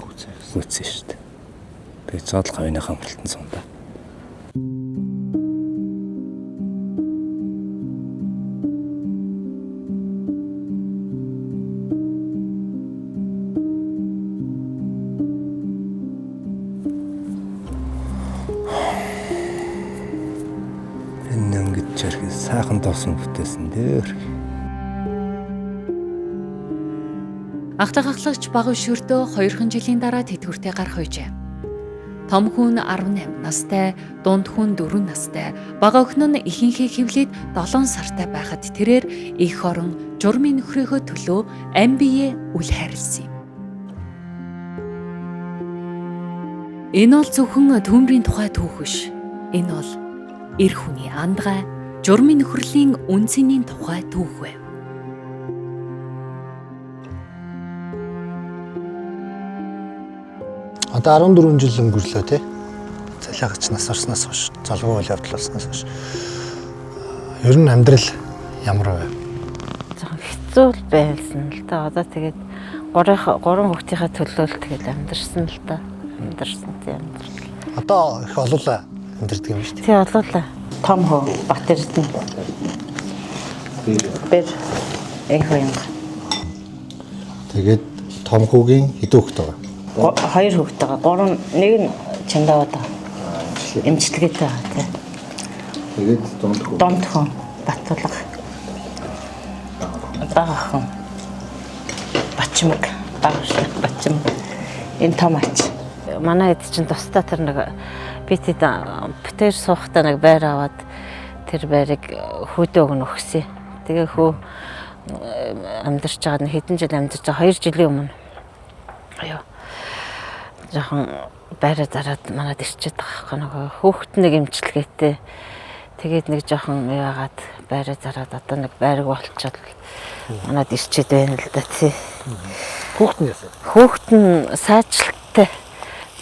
гүцсэн шүү дээ. Тэгээ цаадал гавьяаны хамралтан сундаа. Энэ ингэж чархи сайхан тоосон бүтээсэн дээр. Ахлагч баг өшөртөө 2 жилийн дараа тэтгэвртээ гарах үйжээ. Том хүн 18 настай, дунд хүн 4 настай, бага охин нь ихэнхээ хөвлөд 7 сартай байхад тэрээр их орон журмын нөхрийнхөө төлөө ам бие үл хайрлсан юм. Энэ бол зөвхөн төмрийн тухай түүх биш. Энэ бол эр хүний андгай, журмын нөхрөлийн үнцний тухай түүх вэ. Одоо 14 жил өнгөрлөө тий. Цалиагач нас орсноос хойш, залгуу үйл явдал болсноос хойш. Ер нь амьдрал ямар вэ? Хэцүү л байсан л да. Одоо тэгээд 3 хүүхдийнхээ төлөө л тэгээд амьдэрсэн л да. Амьдэрсэн тийм. Одоо их олуулаа амьдэрдэг юм шүү дээ. Тий олуулаа. Том хөө Бат Эрдэнэ. Бэр их юм. Тэгээд том хүүгийн хэдэн хүүхэд байгаа? 2 хүүхэд байгаа. 1 нь Чандаваад эмчилгээтэй байгаа тий. Тэгээд Донд хүн Батулга. Багахан. Бачмаг. Бачмаг. Энэ том ач. Манай хэд чинь тусдаа тэр нэг битэд битэр суухтаа нэг байр аваад тэр байрыг хүүдээ өгнө өгсөн. Тэгээ хүү амьдарч байгаа нь хэдэн жил амьдарч байгаа 2 жилийн өмнө. Аяа. Жохон байраа зараад манад ирчээд байгаа байхгүй нэг хүүхэд нэг эмчилгээтэй. Тэгээд нэг жохон яагаад байраа зараад одоо нэг байрыг болчиход манад ирчээд байна л да тий. Хүүхэд нь яасан? Хүүхэд нь саачлалтай.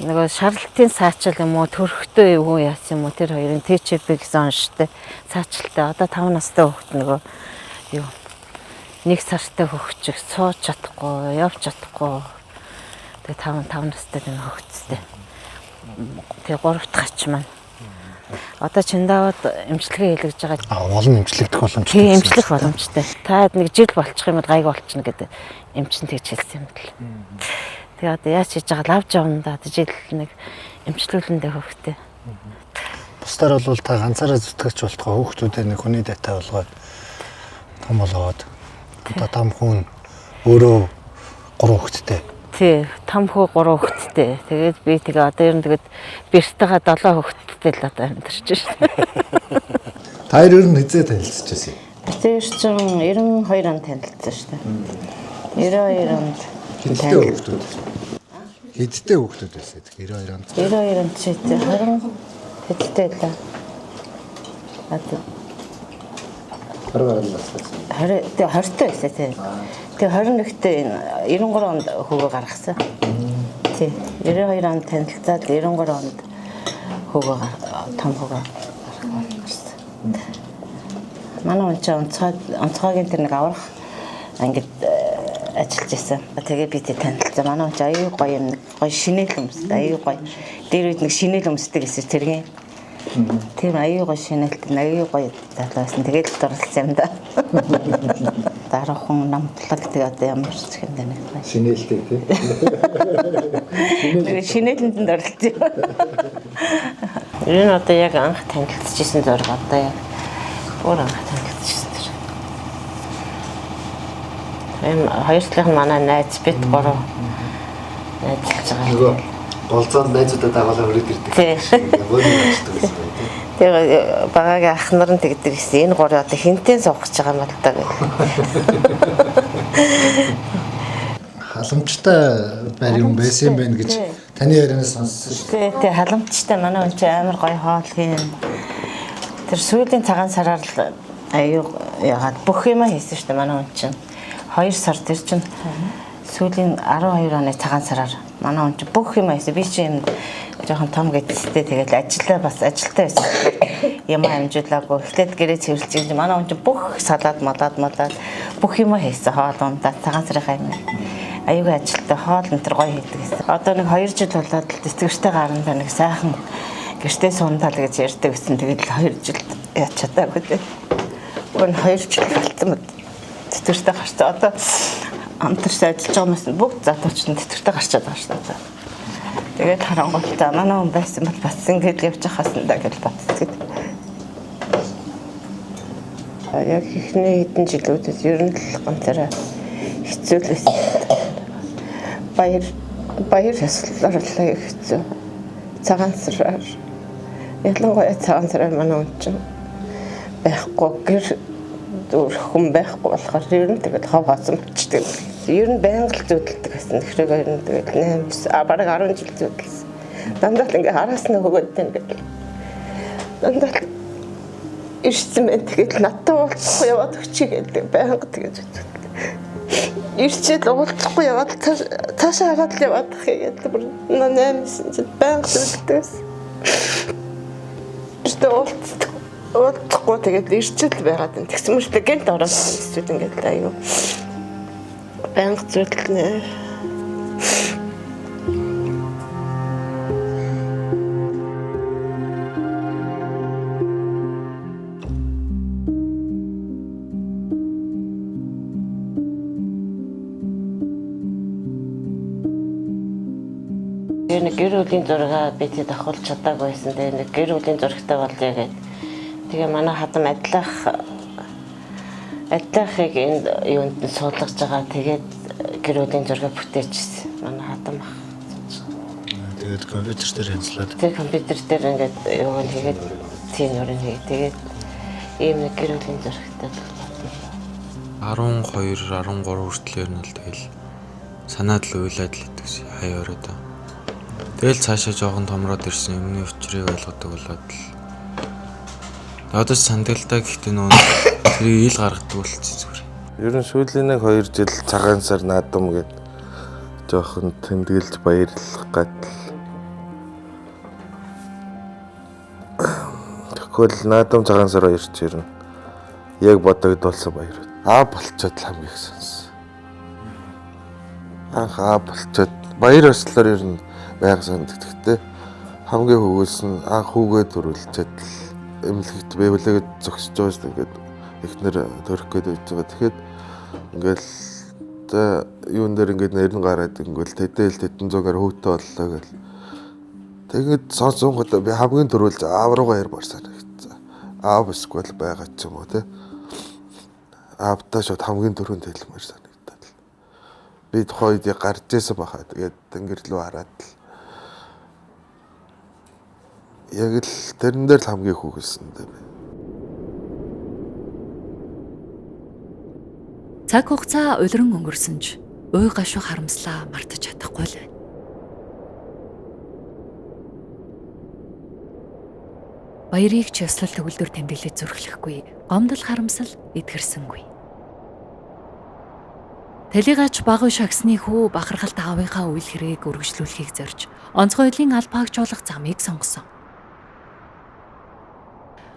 Нөгөө шарлалтын саачаал юм уу төрхтөө юу яасан юм уу тэр хоёрын ТЧП гэсэн онштой саачлалтай. Одоо 5 настай хүүхэд нөгөө юу 1 сартай хөвчөг сууж чадахгүй, явж чадахгүй. Тэгээ 5 настай нэг хөвгцтэй. Тэгээ 3 дахь ач маань. Одоо Чандаваад эмчилгээ хийлгэж байгаа. Олон эмчлэгдэх боломжтой. Тийм эмчлэх боломжтой. Та нэг жил болчих юм бол гайг болчихно гэдэг эмчин тэгж хэлсэн юм бэл. Тэгээ одоо яаж хийж байгаа лавж явна да жил нэг эмчлүүлэндээ хөвгтэй. Бусдаар бол та ганцаараа зүтгэж болтгоо хүүхдүүдээ нэг хүний дэтай болгоод том болгоод одоо том хүн өөрөө 3 хүүхэдтэй. Тий, том хүү 3 хүүхэдтэй. Тэгээд би тэгээ одоо ер нь тэгээд бэртэйгээ 7 хүүхэдтэй л одоо амьдарч байна. Та ер нь хизээ танилцж байсан юм? Тэр чинь 92 онд танилцсан шүү дээ. 92 онд. Хэдтэй хүүхдүүд? Хэдтэй хүүхдүүд байсан? 92 онд. 92 онд чи 20 хэдтэй л. Одоо 20 настай. 20-тэй байсан тий. Тэгээ 21-т 93 онд хүүгээ гаргасан. Тий. 92 онд танилцаад 93 онд хүүгээ том хүүгээ гаргасан. Манай он ч онцгойгийн тэр нэг аврах ангид ажиллаж байсан. Тэгээ би тэ танилцсан. Манай хүн аюу гоё юм, гоё шинээл өмсдөг, аюу гоё. Тэр үед нэг шинээл өмсдөг гэсэн тэргийн. Тийм аюу гоё шинээлт, аюу гоё залуу байсан. Тэгээд дурлалсан юм да. Дараахан намтлаг тэгээ одоо ямар ч юм даа нэг. Шинээлтэй тийм. Тэгээ шинээлэнд дурлалсан. Энэ одоо яг анх танилцчихсан зураг одоо яг өөр анх танилцчихсан. Хоёр талын манай найз бид гурав найзлж байгаа. Нөгөө болцоонд найзуудаа дагалаа өрөөд ирдэг. Тэгээ багаагийн ах нар нь тэгдэг гэсэн. Энэ гурав одоо хинтээ суух гэж байгаа юм л та гэх. Халамжтай байр юм байсан юм байна гэж таны ярианаас сонссон шүү. Тий, халамжтай манай хүн чинь амар гоё хоол хийн. Тэр сүүлийн цагаан сараар л аюу ягаад бүх юм хийсэн шүү дээ манай хүн чинь. 2 сар тэр чинь сүүлийн 12 оны цагаан сараар манай хүн чинь бүх юм хийсэн. Би чинь жоохон том гэдэгтэй тэгэл ажиллаа бас ажилтаа байсан. Юм амжуулаагүй. Эхлээд гэрээ цэвэрлж манай хүн чинь бүх салаад малаад бүх юм хийсэн. Хоол ундаа цагаан сарын юм. Аюугаа ажилтаа хоол энэ төр гоё хийдэг гэсэн. Одоо нэг 2 жил болоод тэтгэвчтэй гарантаа нэг сайхан гэртээ суунтал гэж ярьдаг гэсэн. Тэгээд 2 жил яач чадаагүй дээ. Гүн 2 жил болсон мэт. Тэтгэвчтэй гарчаа. Одоо амтарч ажиллаж байгаа юмсан бүгд залууч нь тэтгэвчтэй гарчаад байгаа шүү дээ. Тэгээд харангуйтаа манай хүн байсан бол бас ингэж явж хасандаа гэж батцгээд. Яг ихний хэдэн жилүүдэд ер нь л ганцаараа хэцүү л байсан. Баяр яслаар л хэцүү. Цагаан сараар ялангуяа цагаан сараар манай хүн чинь байхгүй гэр хүн байхгүй болохоор ер нь тэгэл хав хацсан болчихдаг. Ер нь байнга л зүудэлдэг гэсэн. Тэгэхээр ер нь тэгэл 8 бараг 10 жил зүудэлсэн. Дандаа л ингээ араас нь өгөөд тэгэл. Дандаа ирсэн мэт тэгэл надтай уулзахгүй яваад өчиг гэдэг байнга тэгэж зүудэлдэг. Ирчээд уулзахгүй яваад цаашаа хагаад л яваад гэдэг бүр 8 жил байнга зүудэлдэг. Өөртөө уулзахгүй тэгээд ирчээд байгаад байна. Тэгсэн мөртлөө гэнт ороод эсвэл ингээд аюу банк зүтлнэ. Нэг гэр бүлийн зураг бид давхуулж чадаагүй байсан. Тэгээ нэг гэр бүлийн зурагтай болъё гэдэг. Тэгээ манай хадам адилахыг энд юунд нь суулгаж байгаа. Тэгээд гэр бүлийн зураг бүтээчихсэн. Манай хадам ах. Тэгээд компьютер дээр хянслаад. Тэгээд компьютер дээр ингээд юуг нь хийгээд тийм нүрэн хийгээд тэгээд ийм нэг гэр бүлийн зурагтай. 12 13 хүртэл ер нь л тэгэл санаад л уйлаад л идэгс хаяа өрөөдөө. Тэгэл цаашаа жоохон томроод ирсэн юмны учрыг ойлгодог болоод л одоо сандалтай гэхдээ нөө тэрийг ил гаргадаг болчихсон зүгээр. Ер нь сүүлийн нэг 2 жил цагаан сар наадам гээд жоохон тэмдэглэж баярлах гатал. Тэгвэл наадам цагаан сар 2 ч ер нь яг бодогдуулсан баяр. Болцоод л хамгийн их сонс. Болцоод баяр өслөөр ер нь байг сандагдахтэй. Хамгийн хөвгөлс нь хүүгээ төрүүлчихэд эмнэлэгт бэвлэгэд зогсож байгаа шүү дээ. Эхнэр төрөх гээд байж байгаа. Тэгэхэд ингээл юун дээр ингээд нэр нь гараад ингээл тэдэн зугаар хөвтөө боллоо гэл. Тэгээд сонсонгод би хамгийн төрүүлж аав руугаа ярмаар санагдсан. Аав эсвэл байгаа ч юм уу те. Аавтаа шууд хамгийн түрүүнд хэлмээр санагдаад. Би тухайд гарч ирсэн баха. Тэгээд тэнгэр лөө хараад л яг л тэрэн дээр л хамгийн хүүхэлсэн дээ. Цаг хугацаа улиран өнгөрсөн ч уй гашуу харамслаа мартаж чадахгүй л байна. Баярыг ч ёслол төгөлдөр тэмдэглэж зүрхлэхгүй, гомдол харамсал эдгэрсэнгүй. Талигаач баг уй шагсны хүү бахархалт аавынхаа үйл хэргийг үргэлжлүүлэхийг зорж онцгой хөдлийн албаагчлах замыг сонгосон.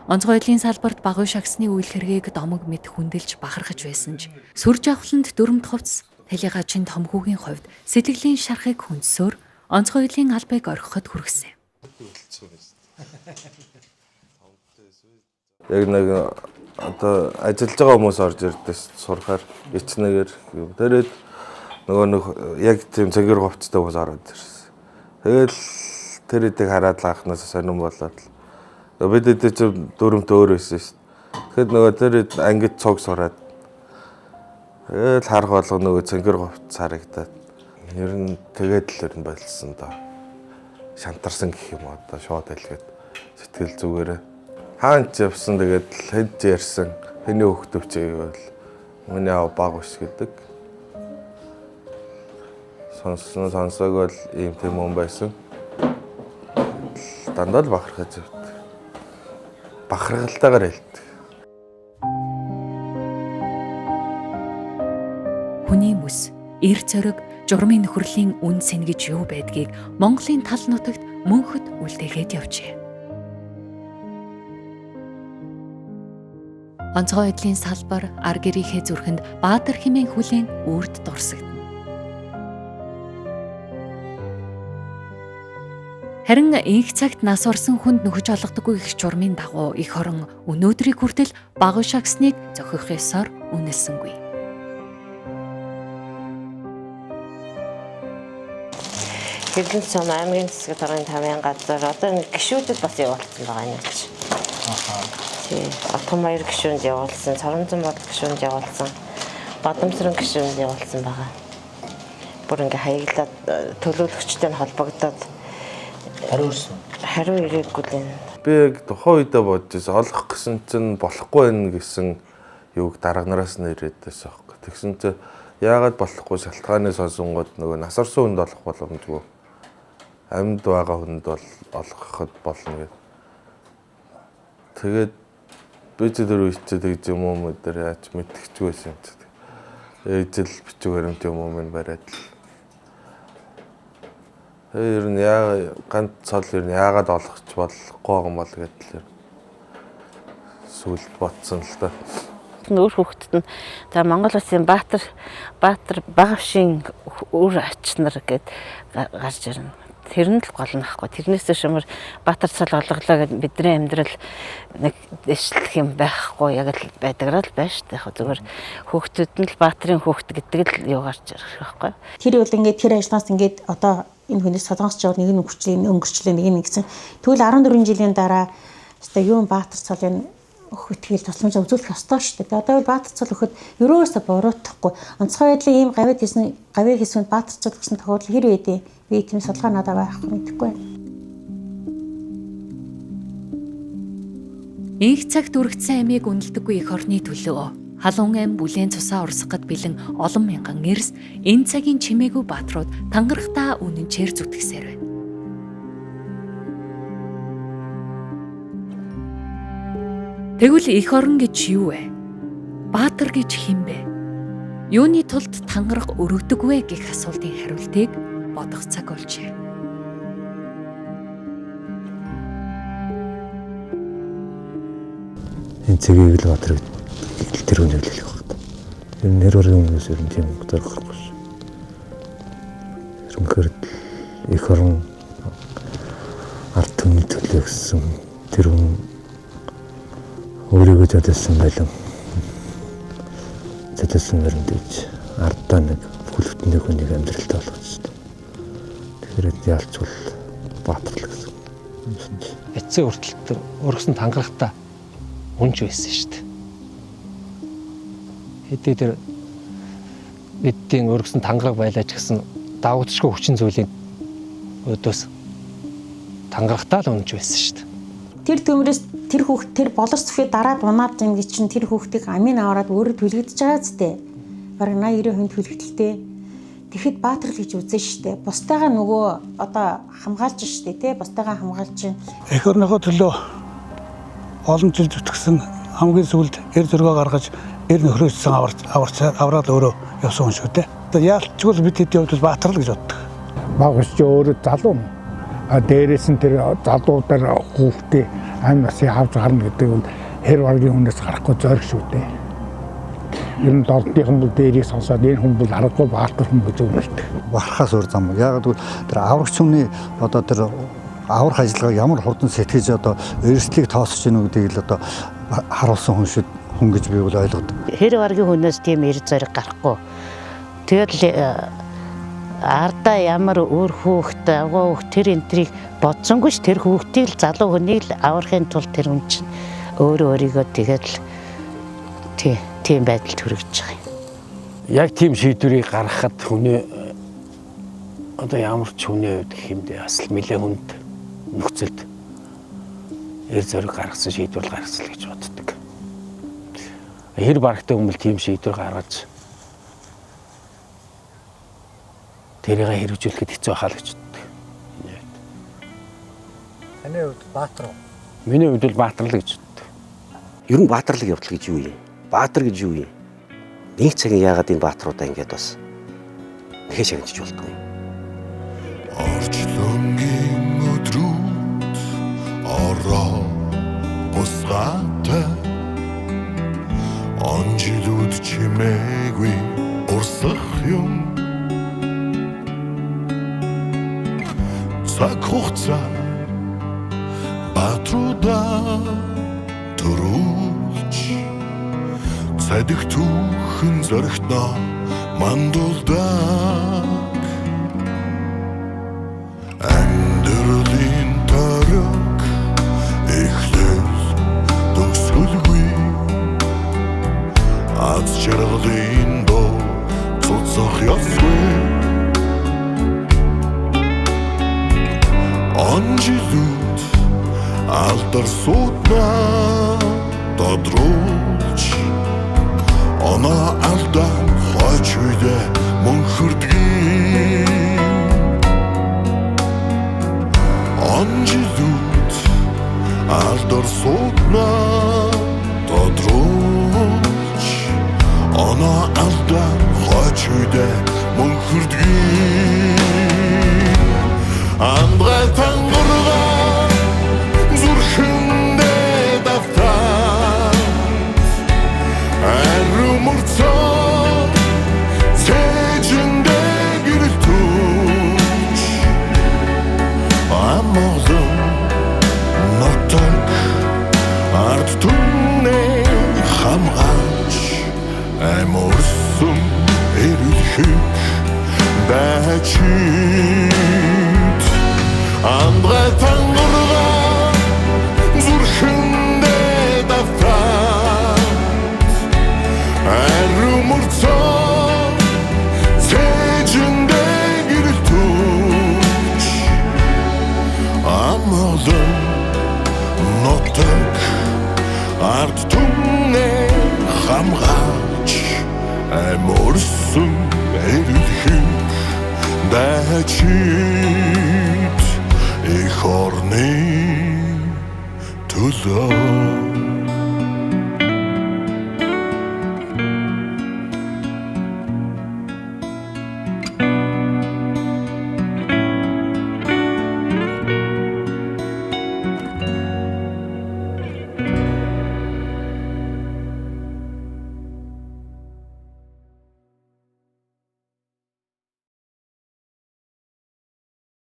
Онцгой хөдлийн салбарт баг уй шагсны үйл хэргийг домог мэд хүндэлж бахархаж байсан ч сүр жавхланд дүрмд хувцс Талигаачин Томхүүгийн хувьд сэтгэлийн шарахыг хүнсөөр онцгой үеийн албыг орхиход хүргэсэн. Яг нэг одоо ажиллаж байгаа хүмүүс орж ирдээс сурахаар ичнэгээр тэгээд нөгөө нэг яг тийм цэнгэр говцтой хүмүүс ороод ирсэн. Тэгэл тэр эдийг хараад анхнаас сонирн болоод бид эдээ чи дөрөмтөө өөр байсан шүү дээ. Тэгэхэд нөгөө тэр ангид цуг сураад тэгэл харах болго нөгөө цэнгэр говц харагдаад ер нь тэгээд л ер нь болсон доо. Шантарсан гэх юм одоо шууд хэлгээд сэтгэл зүгээрээ хаанч явсан тэгээд хэд ярьсан хэний хөвгтөвчээ гэвэл миний аав баг ус гэдэг. Сонсог бол ийм тийм юм байсан. Дандаа л бахархаж явдаг. Бахархалтайгаар хэлдэг. Хүний мэс, эр зориг, журмын нөхөрлийн үн сэн гэж юу байдгийг Монголын тал нутагт мөнхөд үлдээгээд явжээ. Онцгой эдлийн салбар ар гэрийнхээ зүрхэнд Баатар хэмээн хүлийн үрд дурсагд. Харин инх цагт нас орсон хүнд нөхөж олгодоггүй их журмын дагуу их орон өнөөдрийг хүртэл багуу шагсныг зохих ёсоор үнэлсэнгүй. Хэвлэн цом аймгийн засаг даргын тамийн газар одоо нэг гишүүдэд бас явуулсан байгаа юм гэж. Тий, Отгон Баяр гишүүнд явуулсан, Цоронзон бодол гишүүнд явуулсан, Бадамсран гишүүнд явуулсан байгаа. Бүр ингээ хаяглаад төлөөлөгчтэй нь холбогдоод хариу ирсэн. Хариу ирээгүй л энэ. Би яг тухайн үедээ бодож байсан олох гэсэн чинь болохгүй байх гэсэн юуг дарга нараас нь ирээд байсан аахгүй. Тэгсэн чинь яагаад болохгүй шалтгааны сонсонгод нөгөө нас орсон хүнд олох боломжгүй. Амьд байгаа хүнд бол олгоход болно гэдэг. Тэгээд би ч тэр үедээ тэгж юм уу мөдөр яаж мэдчихгүй байсан юм чи. Ээжл бичиг баримт юм уу мэн бариад. Ер нь яа ганц цол ер нь яагаад олохч болохгүй юм бол гэдэл сүлд ботсон л да. Өөр хүүхдэд нь за Монгол улсын Баатар багшийн үр ачнар гэд гарч ирнэ. Тэр нь л гол нь ахгүй. Тэрнээс шимэр Баатар цол олголоо гэд бидний амьдрал нэг дэвшлэх юм байхгүй яг л байдаграа л байна шүү дээ. Яг зүгээр хүүхдүүд нь л Баатарын хүүхд гэдэг л юу гарч ирэх байхгүй. Тэр бол ингээд тэр ажлаас ингээд одоо энэ хүнээс солонгосч яваад нэг нь өнгөрчлээ нэг нь гэсэн. Тэгвэл 14 жилийн дараа өстой юу Баатар цолын хөтгөл тусламж үзүүлэх ёстой шүү дээ. Одоо Баатар цол өгөхөд ерөөсө буруутахгүй. Онцгой байдлын ийм гавь хийсэнд Баатар цол гэсэн тохиолдол хэр байдیں۔ Би тийм судалгаа надад байхгүй мэдэхгүй байна. Инх цагт үргэлжсэн амийг үнэлдэггүй их орны төлөө халуун ам бүлээн цусаа урсгахад бэлэн олон мянган эрс энэ цагийн чимээгүй баатрууд тангарахтаа үнэнчээр зүтгэсээр байна. Тэгвэл их орон гэж юу вэ? Баатар гэж хэн бэ? Юуны тулд тангарах өргөдөг вэ гэх асуултын хариултыг бодох цаг болжээ. Энэ цэгийг л Баатар тэр үнэглэх багт. Энэ нэр өрийн хүмүүс ер нь тийм дөрөхгүй ш. Ерөнхийдөө их орон ард түмний төлөө гэсэн тэр хүн өөрийгөө зөдөлсөн байлаа. Зөдөлсөн өрөндөөж ардаа нэг хүлэгтний хүнийг амьдралтай болгочихсон. Тэгэхээр ялцвал Баатар л гэсэн. Эцсийн хүртэл өргөсөн тангарахтаа үнж байсан шүү дээ. Хэдий тэр бидний өргөсөн тангараг байлаач гэсэн давагдшгүй хүчин зүйлийн өдөөс тангарахтаа л үнж байсан шүү дээ. Тэр төмрөөс тэр хүүхд тэр боловч зөвхөн дараад унаад юм гэж чинь тэр хүүхдийг амийн аваад өөрөө түлэгдэж байгаа зү. Бараг 80-90 хүн түлэгдэлтэй. Тэгэхэд Баатар л гэж үзэн штэ. Бусдаагаа нөгөө одоо хамгаалж штэ тий. Бусдаагаа хамгаалж. Эх орныхоо төлөө олон жил зүтгэсэн хамгийн сүүлд эр зөргөө гаргаж эр нөхрөөссөн авраад өөрөө явсан хүн шүү дээ. Одоо яалтчгүй бид хэд явдал Баатар л гэж боддог. Багш ч өөрөө залуу. Дээрээс нь тэр залуудаар хүүхдээ амь насыг авч гарна гэдэг нь хэр баргийн хүнээс гарахгүй зориг шүү дээ. Ер нь дордынхан бол дээрийг сонсоод энэ хүн бол аргагүй баатар хүн гэж үздэг. Барахаас өөр зам. Яг л тэр аврагч хүний одоо тэр аврах ажиллагаа ямар хурдан сэтгэж одоо эрсдлийг тоосч гэнэ гэдгийг л одоо харуулсан хүн гэж би бол ойлгодог. Хэр баргийн хүнээс тийм эрд зориг гарахгүй. Тэгэл ардаа ямар өөр хүүхэд агуу хүүхэд тэр энтрийг бодсонгүй ш тэр хүүхдийг л залуу хүнийг л аврахын тулд тэр хүн чинь өөрийгөө тэгэл тийм байдалд хүргэж байгаа юм. Яг тийм шийдвэрийг гаргахад хүний одоо ямар ч хүний хувьд гэх юм дээ бас нэлээд хүнд нөхцөлд эр зориг гаргасан шийдвэр гаргасан л гэж боддог. Хэр барагтай хүмүүс тийм шийдвэр гаргаж тэрийг хэрэгжүүлэхэд хэцүү байхаа л гэж боддог. Таны хувьд баатар уу? Миний хувьд бол баатарлаг гэж боддог. Ер нь баатарлаг явдал гэж юу юм? Баатар гэж юу юм? Нэг цагийн яагаад энэ баатруудаа ингэж бас нэхэ шагнаж болдог юм? Орчлонгийн өдрүүд ороо бусгатай онжилүүд чимээгүй урсах юм цаг хугацаа баатруудаа төрүүлж цадих түүхэн зоригтноо мандуулдаг амьдралын тараг эхлэл төгсгөлгүй аз жаргалын доо цуцах ёсгүй онжилүүд алдар сууднаа тодруулж оноо алдаа хойч үедээ мөнхөрдгийг онжилүүд алдар сууднаа тодруулж оноо алдаа хойч үедээ мөнхөрдгийг Андгай тангурга зүрхэндээ давтаа арумурцоо цэжэндээ гэрэлтүүч амоглон нотог ард түнээ хамгаалж амурсан эрэлхийг бачит Андгай тангурга зүрхэндээ давтаа арумурцоо цэжэндээ гэрэлтүүч амоглон нотог ард түнээ хамгаалж амурсан эрэлхийг бачит их орны төлөө